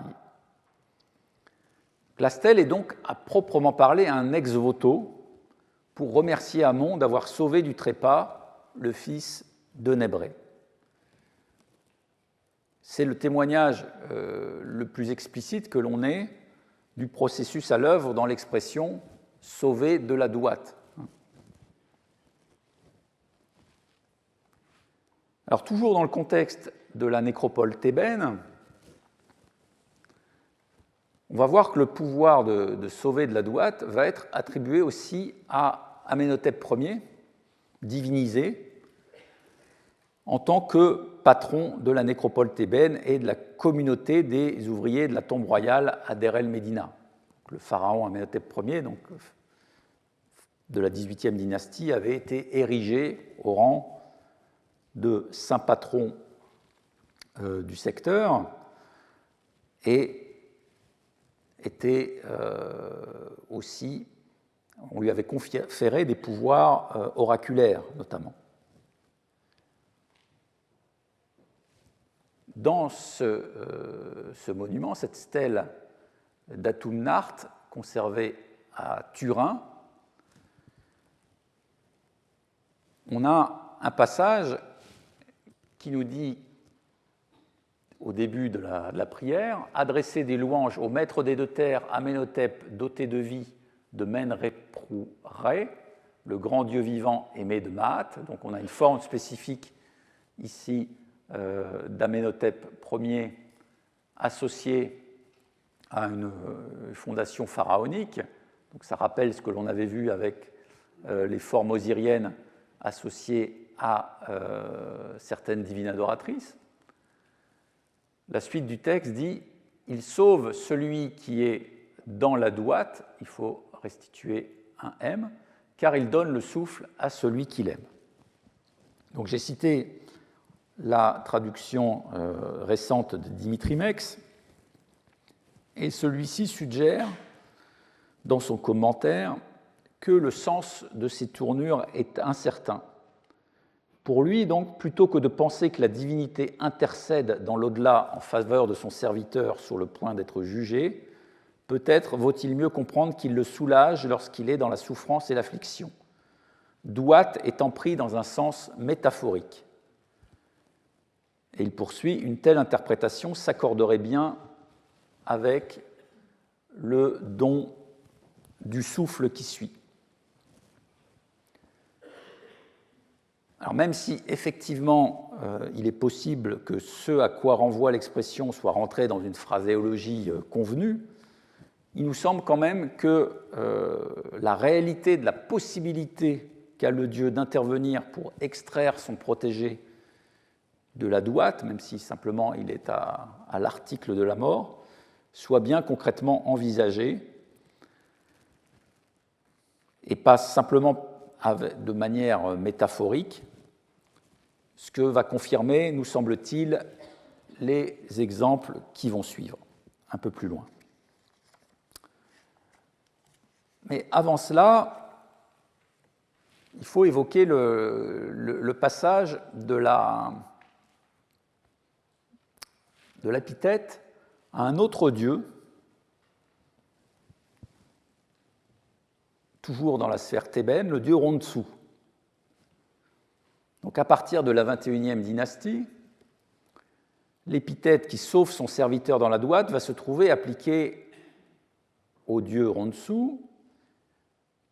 La stèle est donc, à proprement parler, un ex-voto pour remercier Amon d'avoir sauvé du trépas le fils de Nébré. C'est le témoignage le plus explicite que l'on ait du processus à l'œuvre dans l'expression « sauver de la Douate ». Alors, toujours dans le contexte de la nécropole thébaine, on va voir que le pouvoir de sauver de la Douate va être attribué aussi à Amenhotep Ier, divinisé, en tant que patron de la nécropole thébaine et de la communauté des ouvriers de la tombe royale à Der el-Médina. Le pharaon Amenhotep Ier, donc, de la XVIIIe dynastie, avait été érigé au rang de saint patron du secteur et était aussi, on lui avait conféré des pouvoirs oraculaires notamment. Dans ce monument, cette stèle d'Atumnart, conservée à Turin, on a un passage qui nous dit, au début de la prière, « Adresser des louanges au maître des deux terres, Amenhotep, doté de vie, de Men-Repru-Re, le grand Dieu vivant aimé de Mahat ». Donc on a une forme spécifique ici d'Amenhotep Ier associée à une fondation pharaonique. Donc ça rappelle ce que l'on avait vu avec les formes osiriennes associées à certaines divines adoratrices. La suite du texte dit « Il sauve celui qui est dans la Douate », il faut restituer un M, « car il donne le souffle à celui qu'il aime ». Donc j'ai cité la traduction récente de Dimitri Mex, et celui-ci suggère, dans son commentaire, que le sens de ces tournures est incertain. Pour lui, donc, plutôt que de penser que la divinité intercède dans l'au-delà en faveur de son serviteur sur le point d'être jugé, peut-être vaut-il mieux comprendre qu'il le soulage lorsqu'il est dans la souffrance et l'affliction, Douat étant pris dans un sens métaphorique. Et il poursuit, une telle interprétation s'accorderait bien avec le don du souffle qui suit. Alors même si effectivement il est possible que ce à quoi renvoie l'expression soit rentré dans une phraséologie convenue, il nous semble quand même que la réalité de la possibilité qu'a le Dieu d'intervenir pour extraire son protégé de la douate, même si simplement il est à l'article de la mort, soit bien concrètement envisagée et pas simplement de manière métaphorique, ce que va confirmer, nous semble-t-il, les exemples qui vont suivre, un peu plus loin. Mais avant cela, il faut évoquer le passage de l'épithète à un autre dieu, toujours dans la sphère thébaine, le dieu Ronsu. Donc à partir de la 21e dynastie, l'épithète qui sauve son serviteur dans la douate va se trouver appliquée au dieu Ronsu,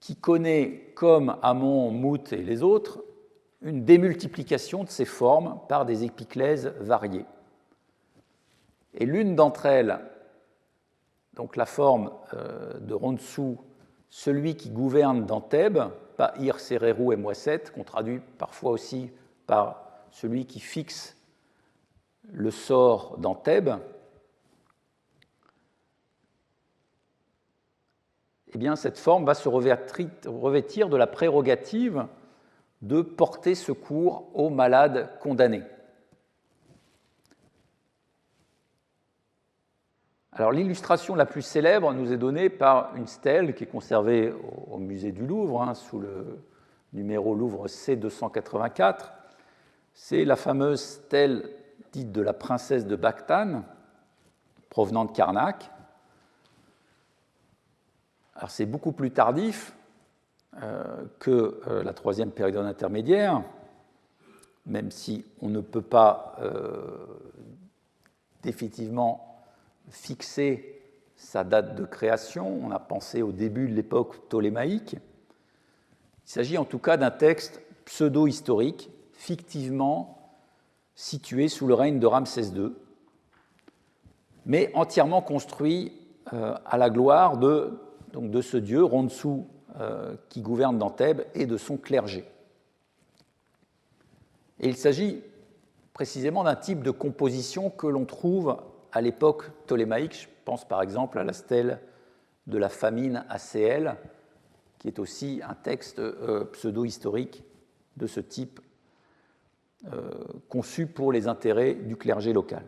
qui connaît, comme Amon, Mout et les autres, une démultiplication de ses formes par des épiclèses variées. Et l'une d'entre elles, donc la forme de Ronsu, celui qui gouverne dans Thèbes, pas Ir, Sererou et Mouesset, qu'on traduit parfois aussi par celui qui fixe le sort dans Thèbes, eh bien, cette forme va se revêtir de la prérogative de porter secours aux malades condamnés. Alors, l'illustration la plus célèbre nous est donnée par une stèle qui est conservée au musée du Louvre, sous le numéro Louvre C284. C'est la fameuse stèle dite de la princesse de Bactane, provenant de Karnak. Alors, c'est beaucoup plus tardif que la troisième période intermédiaire, même si on ne peut pas définitivement fixer sa date de création. On a pensé au début de l'époque ptolémaïque. Il s'agit en tout cas d'un texte pseudo-historique, fictivement situé sous le règne de Ramsès II, mais entièrement construit à la gloire de ce dieu, Ronsu, qui gouverne dans Thèbes, et de son clergé. Et il s'agit précisément d'un type de composition que l'on trouve à l'époque ptolémaïque. Je pense par exemple à la stèle de la famine à Céel, qui est aussi un texte pseudo-historique de ce type, conçu pour les intérêts du clergé local.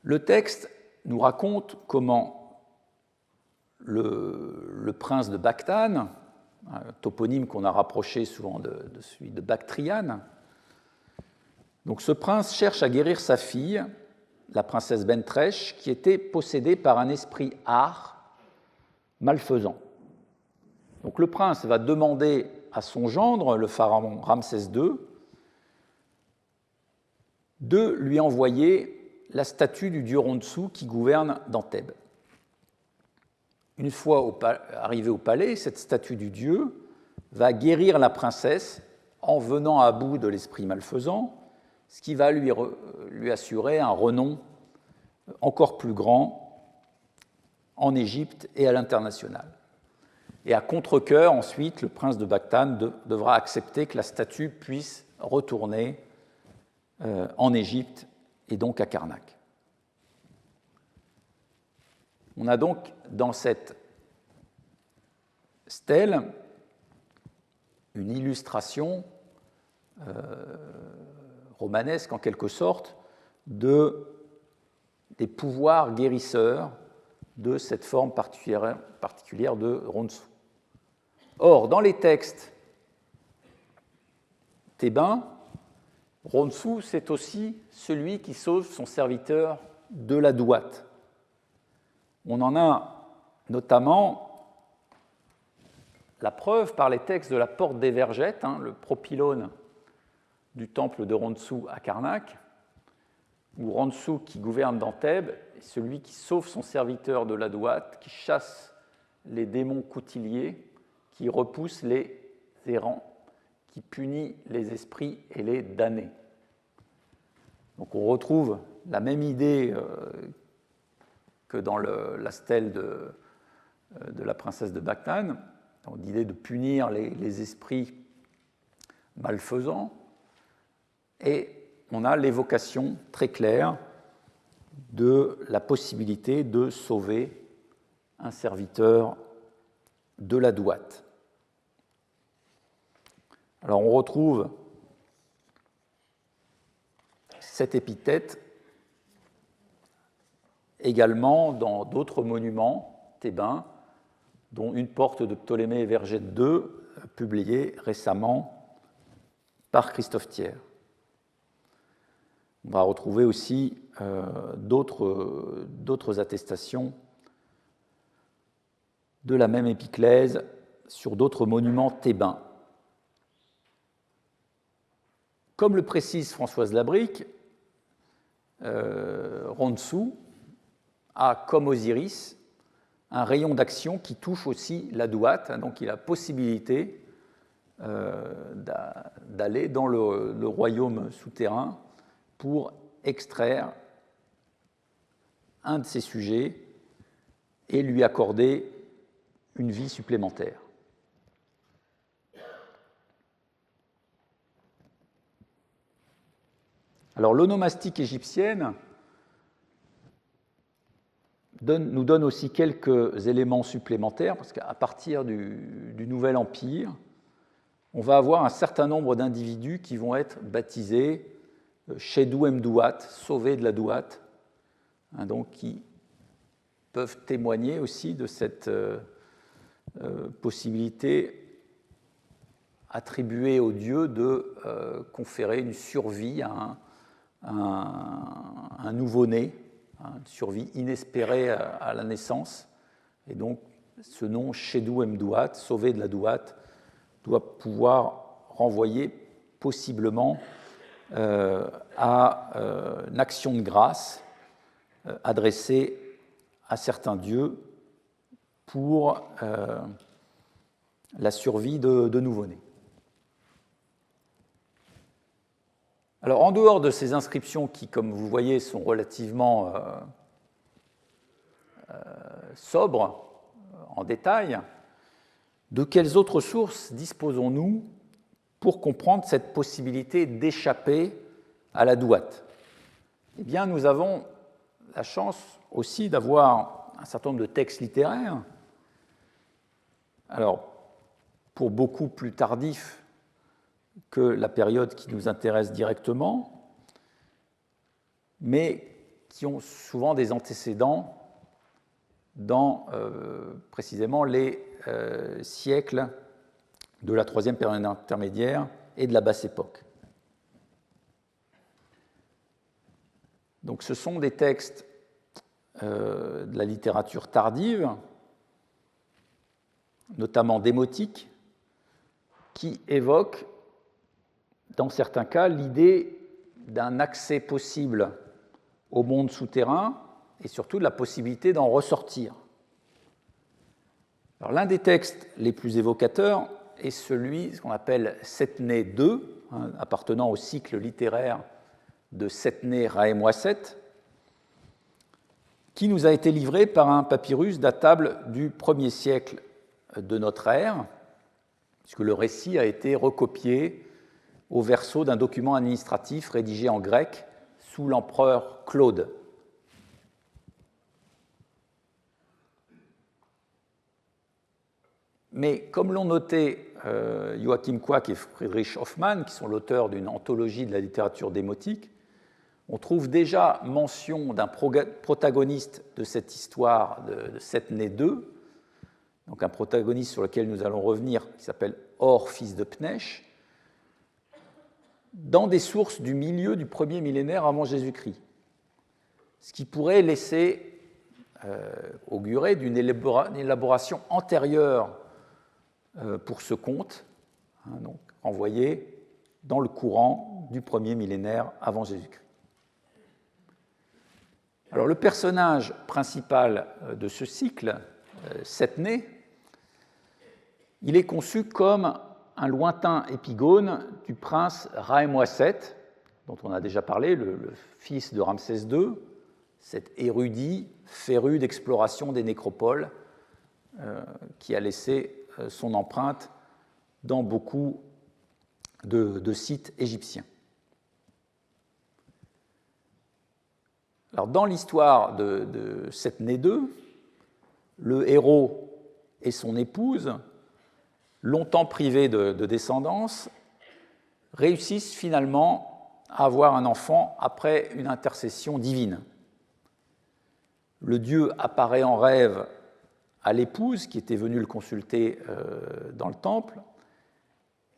Le texte nous raconte comment le prince de Bactane, un toponyme qu'on a rapproché souvent de celui de Bactriane, donc ce prince cherche à guérir sa fille, la princesse Bentrèche, qui était possédée par un esprit art malfaisant. Donc le prince va demander à son gendre, le pharaon Ramsès II, de lui envoyer la statue du dieu Ronsu qui gouverne dans Thèbes. Une fois arrivée au palais, cette statue du dieu va guérir la princesse en venant à bout de l'esprit malfaisant, ce qui va lui assurer un renom encore plus grand en Égypte et à l'international. Et à contre-cœur, ensuite, le prince de Bactane devra accepter que la statue puisse retourner en Égypte et donc à Karnak. On a donc dans cette stèle une illustration romanesque en quelque sorte des pouvoirs guérisseurs de cette forme particulière de Ronsu. Or, dans les textes thébains, Ronsu, c'est aussi celui qui sauve son serviteur de la douate. On en a notamment la preuve par les textes de la porte des Vergettes, le propylône du temple de Rontsou à Karnak, où Rontsou, qui gouverne dans Thèbes, est celui qui sauve son serviteur de la douate, qui chasse les démons coutiliers, qui repousse les errants, qui punit les esprits et les damnés. Donc on retrouve la même idée que dans la stèle de la princesse de Bagdad, l'idée de punir les esprits malfaisants, et on a l'évocation très claire de la possibilité de sauver un serviteur de la douate. Alors on retrouve cette épithète également dans d'autres monuments thébains, dont une porte de Ptolémée et Vergette II, publiée récemment par Christophe Thiers. On va retrouver aussi d'autres attestations de la même épiclèse sur d'autres monuments thébains. Comme le précise Françoise Labrique, Rontsou a, comme Osiris, un rayon d'action qui touche aussi la douate, donc il a la possibilité d'aller dans le royaume souterrain pour extraire un de ses sujets et lui accorder une vie supplémentaire. Alors l'onomastique égyptienne nous donne aussi quelques éléments supplémentaires, parce qu'à partir du Nouvel Empire, on va avoir un certain nombre d'individus qui vont être baptisés Shedou Mdouat, sauvés de la douate, donc qui peuvent témoigner aussi de cette possibilité attribuée aux dieux de conférer une survie à un nouveau-né, une survie inespérée à la naissance. Et donc, ce nom Shedou Mdouat, sauvé de la douate, doit pouvoir renvoyer possiblement à une action de grâce adressée à certains dieux pour la survie de nouveau-nés. Alors, en dehors de ces inscriptions qui, comme vous voyez, sont relativement sobres en détail, de quelles autres sources disposons-nous pour comprendre cette possibilité d'échapper à la douate? Eh bien, nous avons la chance aussi d'avoir un certain nombre de textes littéraires, alors pour beaucoup plus tardifs que la période qui nous intéresse directement, mais qui ont souvent des antécédents dans précisément les siècles de la troisième période intermédiaire et de la basse époque. Donc ce sont des textes de la littérature tardive, notamment démotique, qui évoquent, dans certains cas, l'idée d'un accès possible au monde souterrain et surtout de la possibilité d'en ressortir. Alors, l'un des textes les plus évocateurs est celui qu'on appelle Setné II, appartenant au cycle littéraire de Setné Raemouasset, qui nous a été livré par un papyrus datable du 1er siècle de notre ère, puisque le récit a été recopié au verso d'un document administratif rédigé en grec sous l'empereur Claude. Mais comme l'ont noté Joachim Quack et Friedrich Hoffmann, qui sont l'auteur d'une anthologie de la littérature démotique, on trouve déjà mention d'un protagoniste de cette histoire de Setné II, donc un protagoniste sur lequel nous allons revenir, qui s'appelle Or, fils de Pnèche, dans des sources du milieu du 1er millénaire avant Jésus-Christ. ce qui pourrait laisser augurer d'une élaboration antérieure pour ce conte, donc envoyé dans le courant du premier millénaire avant Jésus-Christ. Alors, le personnage principal de ce cycle, Setné, il est conçu comme un lointain épigone du prince Raemouaset, dont on a déjà parlé, le fils de Ramsès II, cet érudit féru d'exploration des nécropoles qui a laissé son empreinte dans beaucoup de sites égyptiens. Alors, dans l'histoire de Setné II, le héros et son épouse, longtemps privés de descendance, réussissent finalement à avoir un enfant après une intercession divine. Le dieu apparaît en rêve à l'épouse qui était venue le consulter dans le temple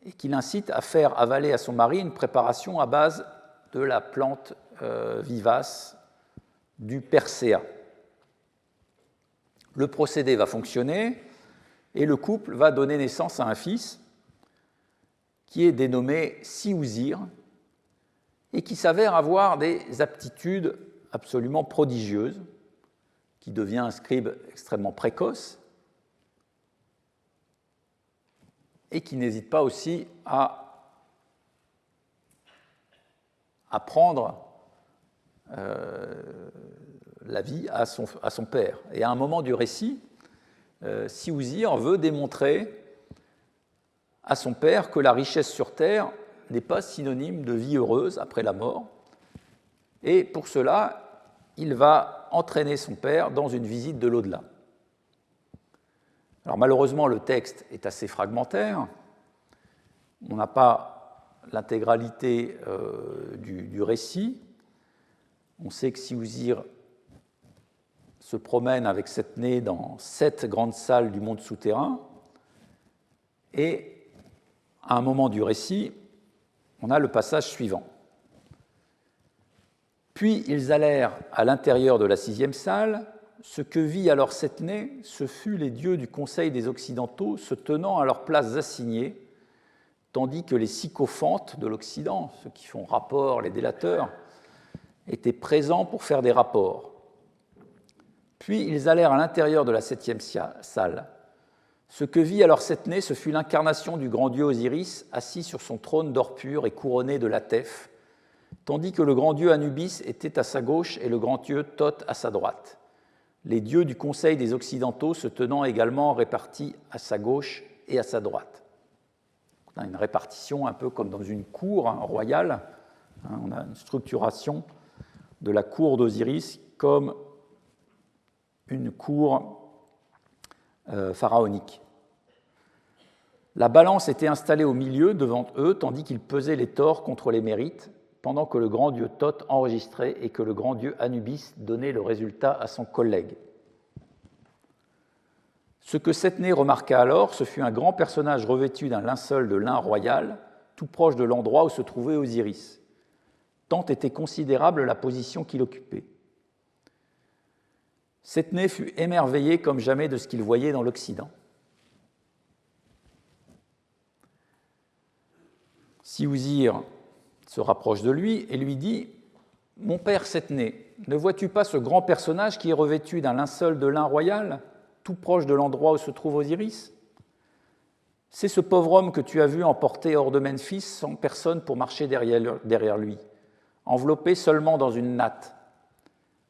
et qui l'incite à faire avaler à son mari une préparation à base de la plante vivace du perséa. Le procédé va fonctionner et le couple va donner naissance à un fils qui est dénommé Siouzir et qui s'avère avoir des aptitudes absolument prodigieuses, qui devient un scribe extrêmement précoce et qui n'hésite pas aussi à apprendre la vie à son père. Et à un moment du récit, Siouzir veut démontrer à son père que la richesse sur terre n'est pas synonyme de vie heureuse après la mort. Et pour cela, il va entraîner son père dans une visite de l'au-delà. Alors malheureusement, le texte est assez fragmentaire. On n'a pas l'intégralité du récit. On sait que Siouzir se promène avec Setné dans 7 grandes salles du monde souterrain. Et à un moment du récit, on a le passage suivant. Puis ils allèrent à l'intérieur de la 6e salle. Ce que vit alors Setné, ce fut les dieux du Conseil des Occidentaux se tenant à leurs places assignées, tandis que les sycophantes de l'Occident, ceux qui font rapport, les délateurs, étaient présents pour faire des rapports. Puis ils allèrent à l'intérieur de la 7e salle. Ce que vit alors Setné, ce fut l'incarnation du grand dieu Osiris, assis sur son trône d'or pur et couronné de latef, tandis que le grand dieu Anubis était à sa gauche et le grand dieu Thoth à sa droite. Les dieux du Conseil des Occidentaux se tenant également répartis à sa gauche et à sa droite. On a une répartition un peu comme dans une cour royale. On a une structuration de la cour d'Osiris comme une cour pharaonique. La balance était installée au milieu devant eux, tandis qu'ils pesaient les torts contre les mérites, pendant que le grand dieu Thoth enregistrait et que le grand dieu Anubis donnait le résultat à son collègue. Ce que Setné remarqua alors, ce fut un grand personnage revêtu d'un linceul de lin royal, tout proche de l'endroit où se trouvait Osiris. Tant était considérable la position qu'il occupait. Setné fut émerveillé comme jamais de ce qu'il voyait dans l'Occident. Siouzir se rapproche de lui et lui dit « Mon père Setné, ne vois-tu pas ce grand personnage qui est revêtu d'un linceul de lin royal, tout proche de l'endroit où se trouve Osiris ? C'est ce pauvre homme que tu as vu emporté hors de Memphis sans personne pour marcher derrière lui, enveloppé seulement dans une natte.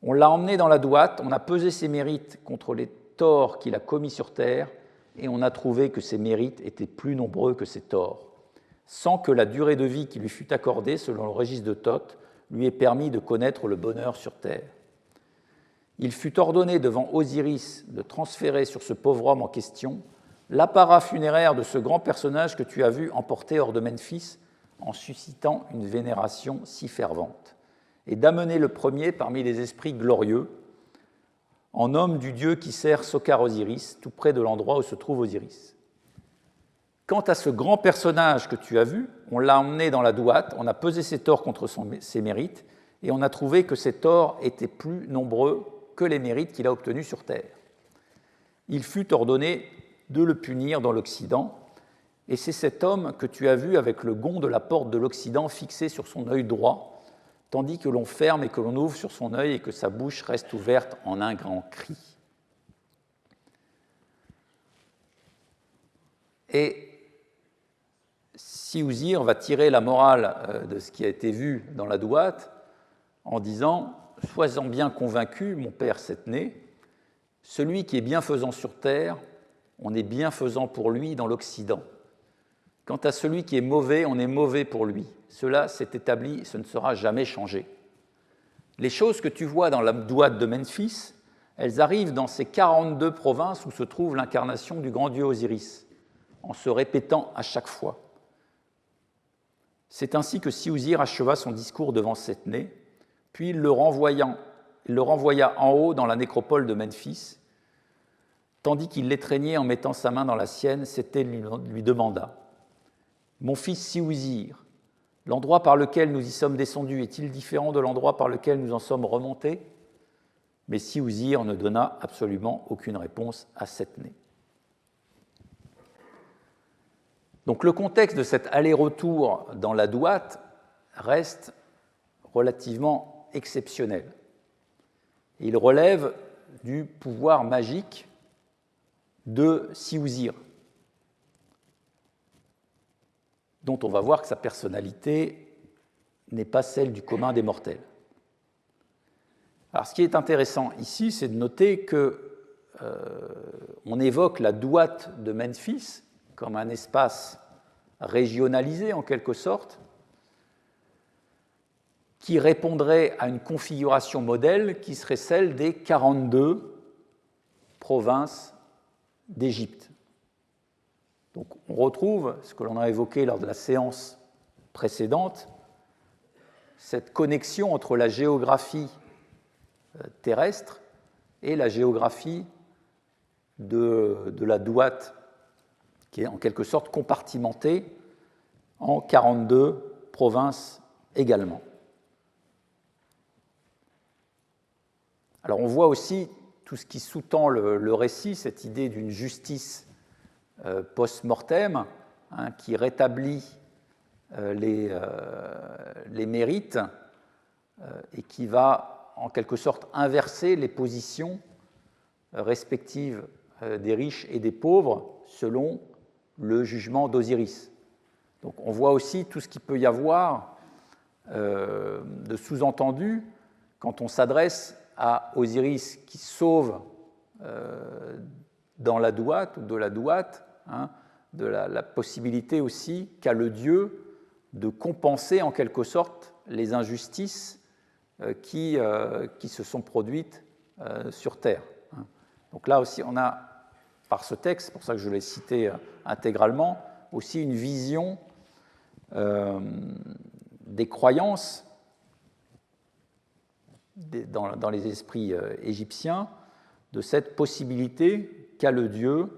On l'a emmené dans la douate, on a pesé ses mérites contre les torts qu'il a commis sur terre, et on a trouvé que ses mérites étaient plus nombreux que ses torts, sans que la durée de vie qui lui fut accordée, selon le registre de Thoth, lui ait permis de connaître le bonheur sur terre. Il fut ordonné devant Osiris de transférer sur ce pauvre homme en question l'apparat funéraire de ce grand personnage que tu as vu emporté hors de Memphis en suscitant une vénération si fervente, et d'amener le premier parmi les esprits glorieux, en homme du dieu qui sert Sokar Osiris, tout près de l'endroit où se trouve Osiris. Quant à ce grand personnage que tu as vu, on l'a emmené dans la douate, on a pesé ses torts contre ses mérites, et on a trouvé que cet or était plus nombreux que les mérites qu'il a obtenus sur terre. Il fut ordonné de le punir dans l'Occident, et c'est cet homme que tu as vu avec le gond de la porte de l'Occident fixé sur son œil droit, tandis que l'on ferme et que l'on ouvre sur son œil et que sa bouche reste ouverte en un grand cri. Et Si-Ouzir va tirer la morale de ce qui a été vu dans la Douate en disant « Sois-en bien convaincu, mon père Setné, celui qui est bienfaisant sur terre, on est bienfaisant pour lui dans l'Occident. Quant à celui qui est mauvais, on est mauvais pour lui. Cela s'est établi et ce ne sera jamais changé. Les choses que tu vois dans la Douate de Memphis, elles arrivent dans ces 42 provinces où se trouve l'incarnation du grand dieu Osiris, en se répétant à chaque fois. C'est ainsi que Si-Ouzir acheva son discours devant Setné, puis il le renvoya en haut dans la nécropole de Memphis. Tandis qu'il l'étreignait en mettant sa main dans la sienne, Setné lui demanda « Mon fils Si-Ouzir, l'endroit par lequel nous y sommes descendus est-il différent de l'endroit par lequel nous en sommes remontés ?» Mais Si-Ouzir ne donna absolument aucune réponse à Setné. Donc le contexte de cet aller-retour dans la Douate reste relativement exceptionnel. Il relève du pouvoir magique de Si-Ouzir, dont on va voir que sa personnalité n'est pas celle du commun des mortels. Alors, ce qui est intéressant ici, c'est de noter qu'on évoque la Douate de Memphis comme un espace régionalisé en quelque sorte, qui répondrait à une configuration modèle qui serait celle des 42 provinces d'Égypte. Donc on retrouve ce que l'on a évoqué lors de la séance précédente, cette connexion entre la géographie terrestre et la géographie de la Douate, qui est en quelque sorte compartimentée en 42 provinces également. Alors on voit aussi tout ce qui sous-tend le récit, cette idée d'une justice post-mortem, qui rétablit les mérites et qui va en quelque sorte inverser les positions respectives des riches et des pauvres selon le jugement d'Osiris. Donc on voit aussi tout ce qu'il peut y avoir de sous-entendu quand on s'adresse à Osiris qui sauve dans la Douate, ou de la Douate, de la possibilité aussi qu'a le dieu de compenser en quelque sorte les injustices qui se sont produites sur Terre. Donc là aussi, on a, par ce texte, c'est pour ça que je l'ai cité intégralement, aussi une vision des croyances dans les esprits égyptiens de cette possibilité qu'a le dieu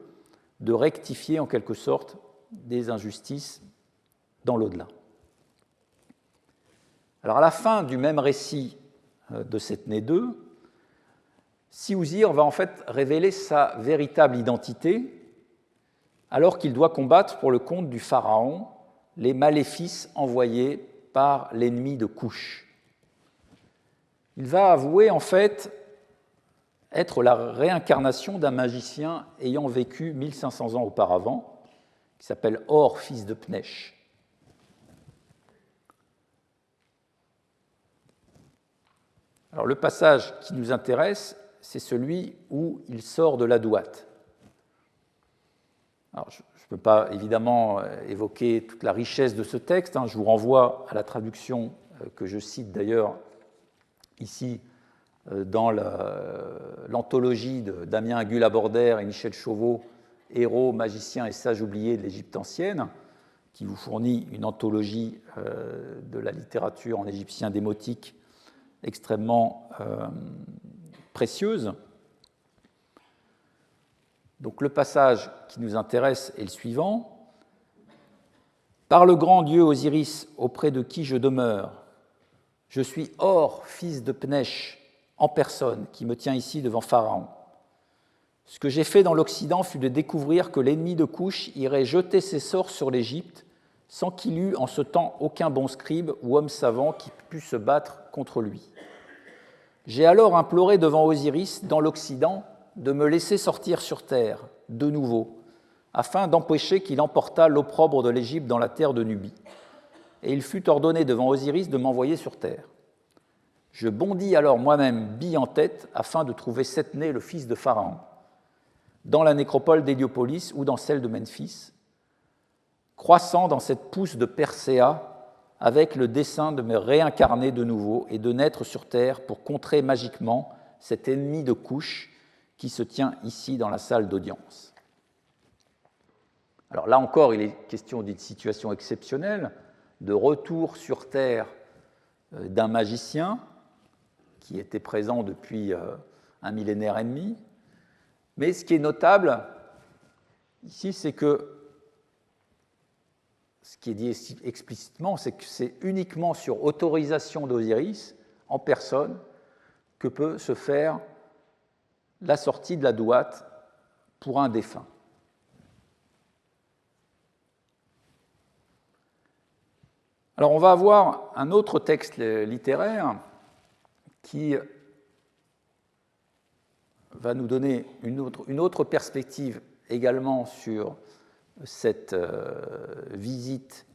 de rectifier en quelque sorte des injustices dans l'au-delà. Alors à la fin du même récit de Setné II, Si-Ouzir va en fait révéler sa véritable identité alors qu'il doit combattre pour le compte du pharaon les maléfices envoyés par l'ennemi de Couche. Il va avouer en fait être la réincarnation d'un magicien ayant vécu 1500 ans auparavant, qui s'appelle Or, fils de Pnèche. Alors le passage qui nous intéresse, c'est celui où il sort de la Douate. Alors, je ne peux pas évidemment évoquer toute la richesse de ce texte, je vous renvoie à la traduction que je cite d'ailleurs ici dans l'anthologie de Damien Gull-Abordaire et Michel Chauveau, Héros, magiciens et sages oubliés de l'Égypte ancienne, qui vous fournit une anthologie de la littérature en égyptien démotique extrêmement précieuse. Donc le passage qui nous intéresse est le suivant. « Par le grand dieu Osiris, auprès de qui je demeure, Je suis Or, fils de Pnesh, en personne, qui me tient ici devant Pharaon. Ce que j'ai fait dans l'Occident fut de découvrir que l'ennemi de Couche irait jeter ses sorts sur l'Égypte sans qu'il eût en ce temps aucun bon scribe ou homme savant qui pût se battre contre lui. J'ai alors imploré devant Osiris, dans l'Occident, de me laisser sortir sur terre, de nouveau, afin d'empêcher qu'il emportât l'opprobre de l'Égypte dans la terre de Nubie. Et il fut ordonné devant Osiris de m'envoyer sur terre. Je bondis alors moi-même, bille en tête, afin de trouver Setné, le fils de Pharaon, dans la nécropole d'Héliopolis ou dans celle de Memphis, croissant dans cette pousse de Perséa, avec le dessein de me réincarner de nouveau et de naître sur terre pour contrer magiquement cet ennemi de Couche qui se tient ici dans la salle d'audience. Alors là encore, il est question d'une situation exceptionnelle, de retour sur terre d'un magicien qui était présent depuis un millénaire et demi. Mais ce qui est notable ici, c'est que ce qui est dit explicitement, c'est que c'est uniquement sur autorisation d'Osiris, en personne, que peut se faire la sortie de la douate pour un défunt. Alors on va avoir un autre texte littéraire qui va nous donner une autre perspective également sur cette visite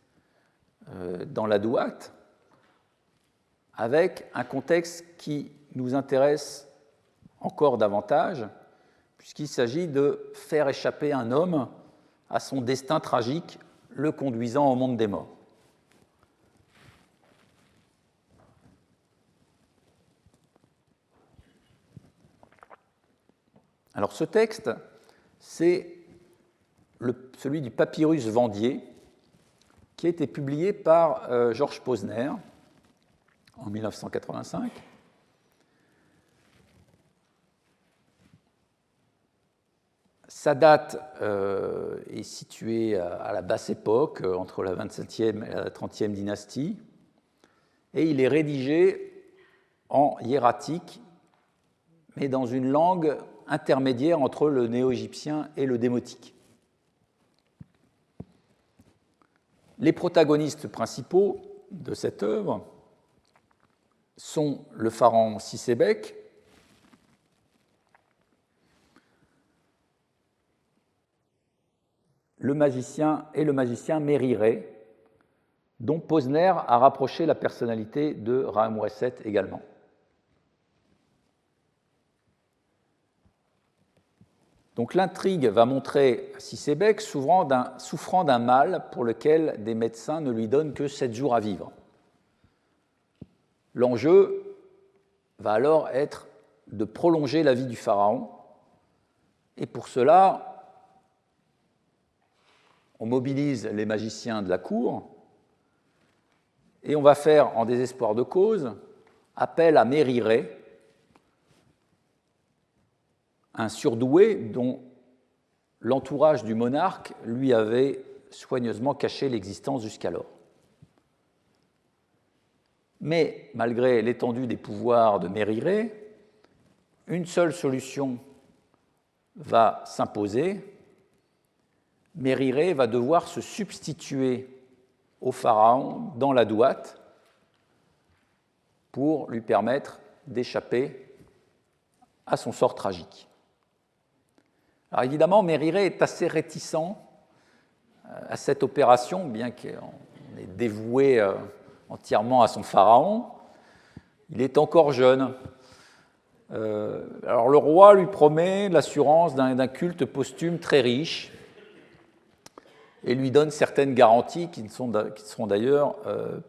dans la douate, avec un contexte qui nous intéresse encore davantage, puisqu'il s'agit de faire échapper un homme à son destin tragique, le conduisant au monde des morts. Alors ce texte, c'est celui du papyrus Vendier, qui a été publié par Georges Posner en 1985. Sa date est située à la basse époque, entre la 27e et la 30e dynastie, et il est rédigé en hiératique, mais dans une langue intermédiaire entre le néo-égyptien et le démotique. Les protagonistes principaux de cette œuvre sont le pharaon Sisebek, le magicien Mériré, dont Posner a rapproché la personnalité de Ra-Mouesset également. Donc l'intrigue va montrer Sisebek souffrant d'un mal pour lequel des médecins ne lui donnent que 7 jours à vivre. L'enjeu va alors être de prolonger la vie du pharaon, et pour cela, on mobilise les magiciens de la cour, et on va faire, en désespoir de cause, appel à Mériré, un surdoué dont l'entourage du monarque lui avait soigneusement caché l'existence jusqu'alors. Mais malgré l'étendue des pouvoirs de Mériré, une seule solution va s'imposer. Mériré va devoir se substituer au pharaon dans la douate pour lui permettre d'échapper à son sort tragique. Alors évidemment, Mériré est assez réticent à cette opération, bien qu'on est dévoué entièrement à son pharaon. Il est encore jeune. Alors le roi lui promet l'assurance d'un culte posthume très riche et lui donne certaines garanties qui ne seront d'ailleurs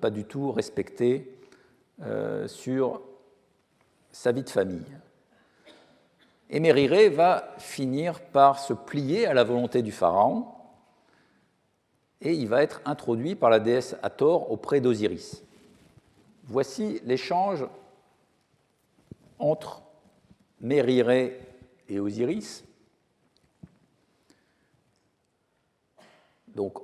pas du tout respectées sur sa vie de famille. Et Mériré va finir par se plier à la volonté du pharaon et il va être introduit par la déesse Hathor auprès d'Osiris. Voici l'échange entre Mériré et Osiris. Donc,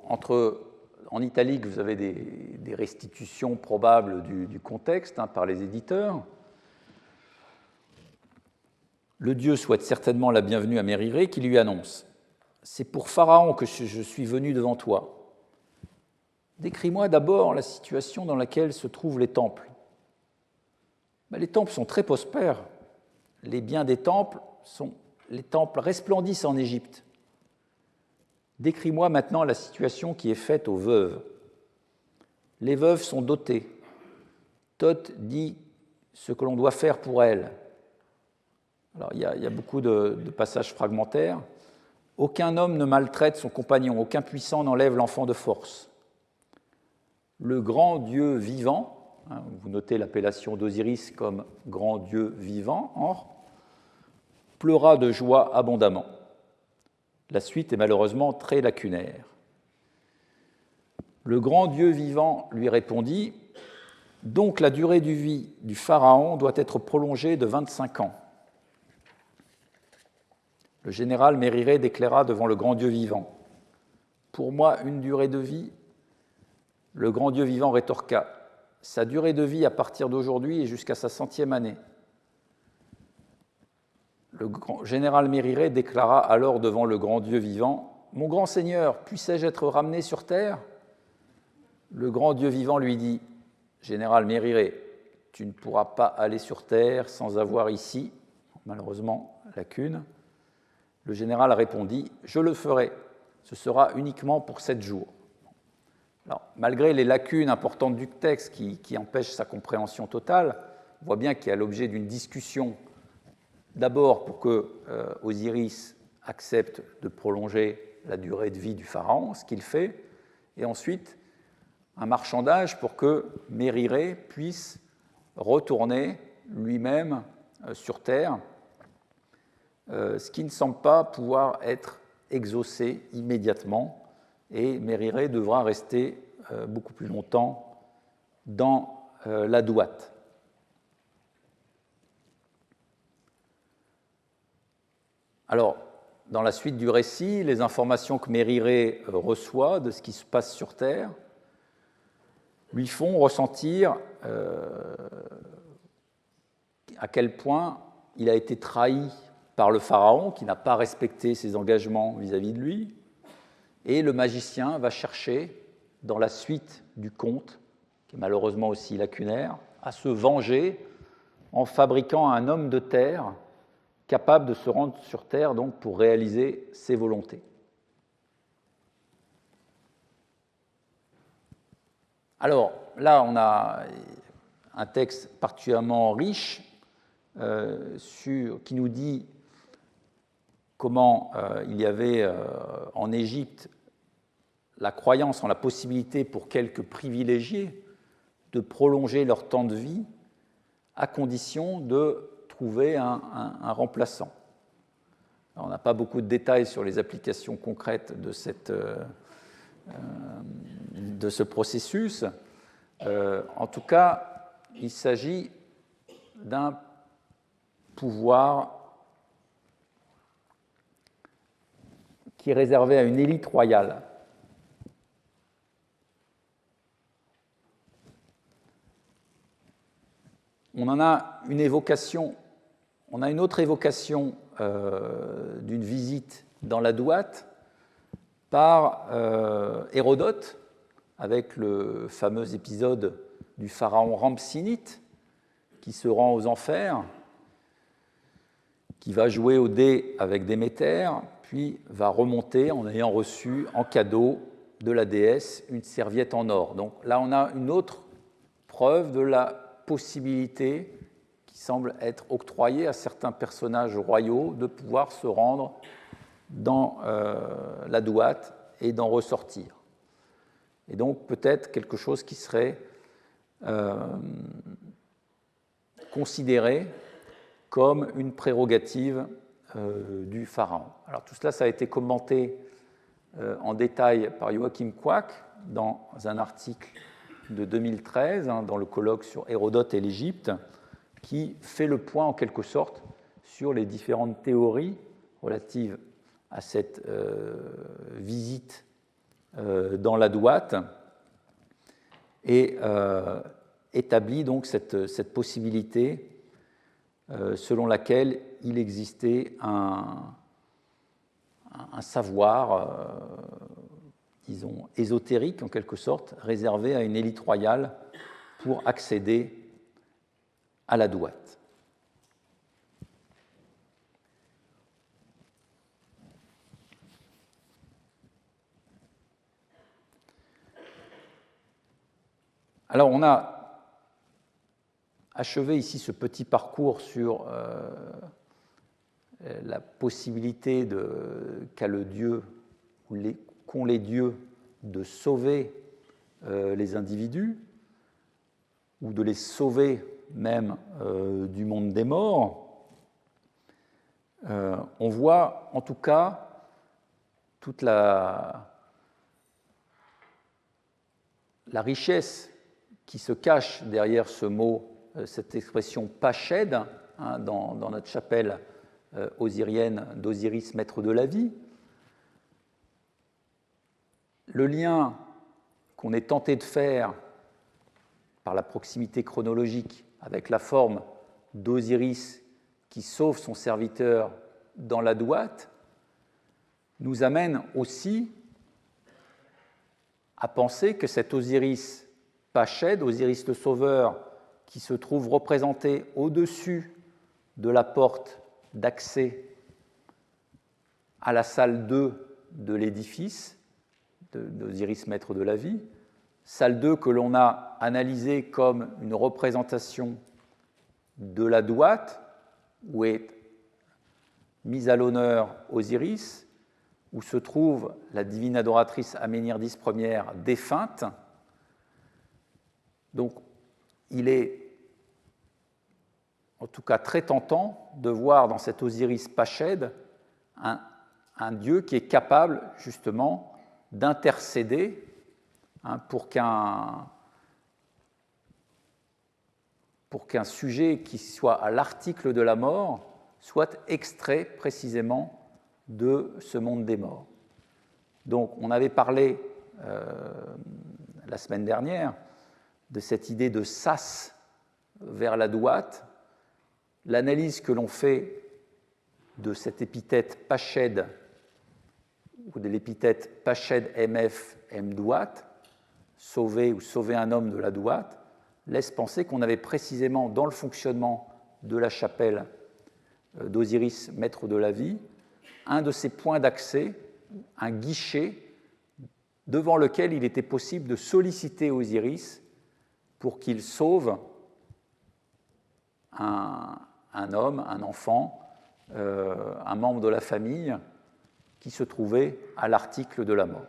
En italique, vous avez des restitutions probables du contexte par les éditeurs. Le dieu souhaite certainement la bienvenue à Mérirée qui lui annonce « C'est pour Pharaon que je suis venu devant toi. Décris-moi d'abord la situation dans laquelle se trouvent les temples. » Les temples sont très prospères. Les biens des temples resplendissent en Égypte. Décris-moi maintenant la situation qui est faite aux veuves. Les veuves sont dotées. Thoth dit ce que l'on doit faire pour elles. Alors, il y a beaucoup de passages fragmentaires. Aucun homme ne maltraite son compagnon, aucun puissant n'enlève l'enfant de force. Le grand Dieu vivant, vous notez l'appellation d'Osiris comme grand Dieu vivant, pleura de joie abondamment. La suite est malheureusement très lacunaire. Le grand Dieu vivant lui répondit « Donc la durée de vie du pharaon doit être prolongée de 25 ans. » Le général Mérirée déclara devant le grand Dieu vivant « Pour moi, une durée de vie ?» Le grand Dieu vivant rétorqua « Sa durée de vie à partir d'aujourd'hui est jusqu'à sa 100e année. » Le général Mérirée déclara alors devant le grand Dieu vivant « Mon grand Seigneur, puissais-je être ramené sur terre ?» Le grand Dieu vivant lui dit « Général Mérirée, tu ne pourras pas aller sur terre sans avoir ici, malheureusement, lacune. » Le général répondit « Je le ferai, ce sera uniquement pour 7 jours. » Alors, malgré les lacunes importantes du texte qui empêchent sa compréhension totale, on voit bien qu'il y a l'objet d'une discussion. D'abord pour que Osiris accepte de prolonger la durée de vie du pharaon, ce qu'il fait, et ensuite un marchandage pour que Mérirée puisse retourner lui-même sur terre, ce qui ne semble pas pouvoir être exaucé immédiatement, et Mérirée devra rester beaucoup plus longtemps dans la douate. Alors, dans la suite du récit, les informations que Mérirée reçoit de ce qui se passe sur Terre lui font ressentir à quel point il a été trahi par le pharaon, qui n'a pas respecté ses engagements vis-à-vis de lui, et le magicien va chercher, dans la suite du conte, qui est malheureusement aussi lacunaire, à se venger en fabriquant un homme de terre capable de se rendre sur Terre donc, pour réaliser ses volontés. Alors, là, on a un texte particulièrement riche qui nous dit comment il y avait en Égypte la croyance en la possibilité pour quelques privilégiés de prolonger leur temps de vie à condition de trouver un remplaçant. Alors, on n'a pas beaucoup de détails sur les applications concrètes de ce processus. En tout cas, il s'agit d'un pouvoir qui est réservé à une élite royale. On en a une évocation. On a une autre évocation d'une visite dans la douate par Hérodote, avec le fameux épisode du pharaon Rampsinite, qui se rend aux enfers, qui va jouer au dé avec Déméter, puis va remonter en ayant reçu en cadeau de la déesse une serviette en or. Donc là, on a une autre preuve de la possibilité qui semble être octroyée à certains personnages royaux de pouvoir se rendre dans la douate et d'en ressortir. Et donc peut-être quelque chose qui serait considéré comme une prérogative du pharaon. Alors tout cela, ça a été commenté en détail par Joachim Quack dans un article de 2013, dans le colloque sur Hérodote et l'Égypte, qui fait le point en quelque sorte sur les différentes théories relatives à cette visite dans la Douate et établit donc cette possibilité selon laquelle il existait un savoir, disons, ésotérique en quelque sorte, réservé à une élite royale pour accéder à la Douate. Alors, on a achevé ici ce petit parcours sur la possibilité qu'a le Dieu, qu'ont les dieux de sauver les individus, ou de les sauver même du monde des morts. On voit en tout cas toute la richesse qui se cache derrière ce mot, cette expression pached, hein, dans notre chapelle osirienne d'Osiris, maître de la vie. Le lien qu'on est tenté de faire par la proximité chronologique avec la forme d'Osiris qui sauve son serviteur dans la Douate nous amène aussi à penser que cet Osiris Pached, Osiris le Sauveur, qui se trouve représenté au-dessus de la porte d'accès à la salle 2 de l'édifice d'Osiris, maître de la vie, salle 2 que l'on a analysée comme une représentation de la Douate, où est mise à l'honneur Osiris, où se trouve la divine adoratrice Aménirdis Ière défunte. Donc, il est en tout cas très tentant de voir dans cet Osiris Pached un dieu qui est capable justement d'intercéder pour qu'un sujet qui soit à l'article de la mort soit extrait précisément de ce monde des morts. Donc, on avait parlé la semaine dernière de cette idée de sas vers la Douate. L'analyse que l'on fait de cette épithète Pached, ou de l'épithète Pached MF M Douate, sauver ou sauver un homme de la Douate, laisse penser qu'on avait précisément dans le fonctionnement de la chapelle d'Osiris, maître de la vie, un de ces points d'accès, un guichet devant lequel il était possible de solliciter Osiris pour qu'il sauve un homme, un enfant, un membre de la famille qui se trouvait à l'article de la mort.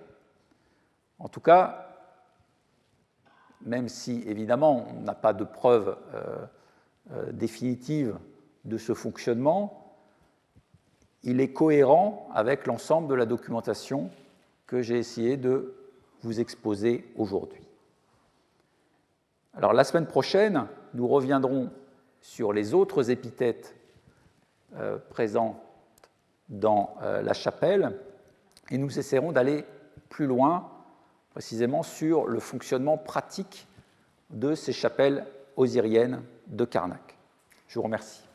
En tout cas, même si évidemment on n'a pas de preuve définitive de ce fonctionnement, il est cohérent avec l'ensemble de la documentation que j'ai essayé de vous exposer aujourd'hui. Alors la semaine prochaine, nous reviendrons sur les autres épithètes présents dans la chapelle et nous essaierons d'aller plus loin, précisément sur le fonctionnement pratique de ces chapelles osiriennes de Karnak. Je vous remercie.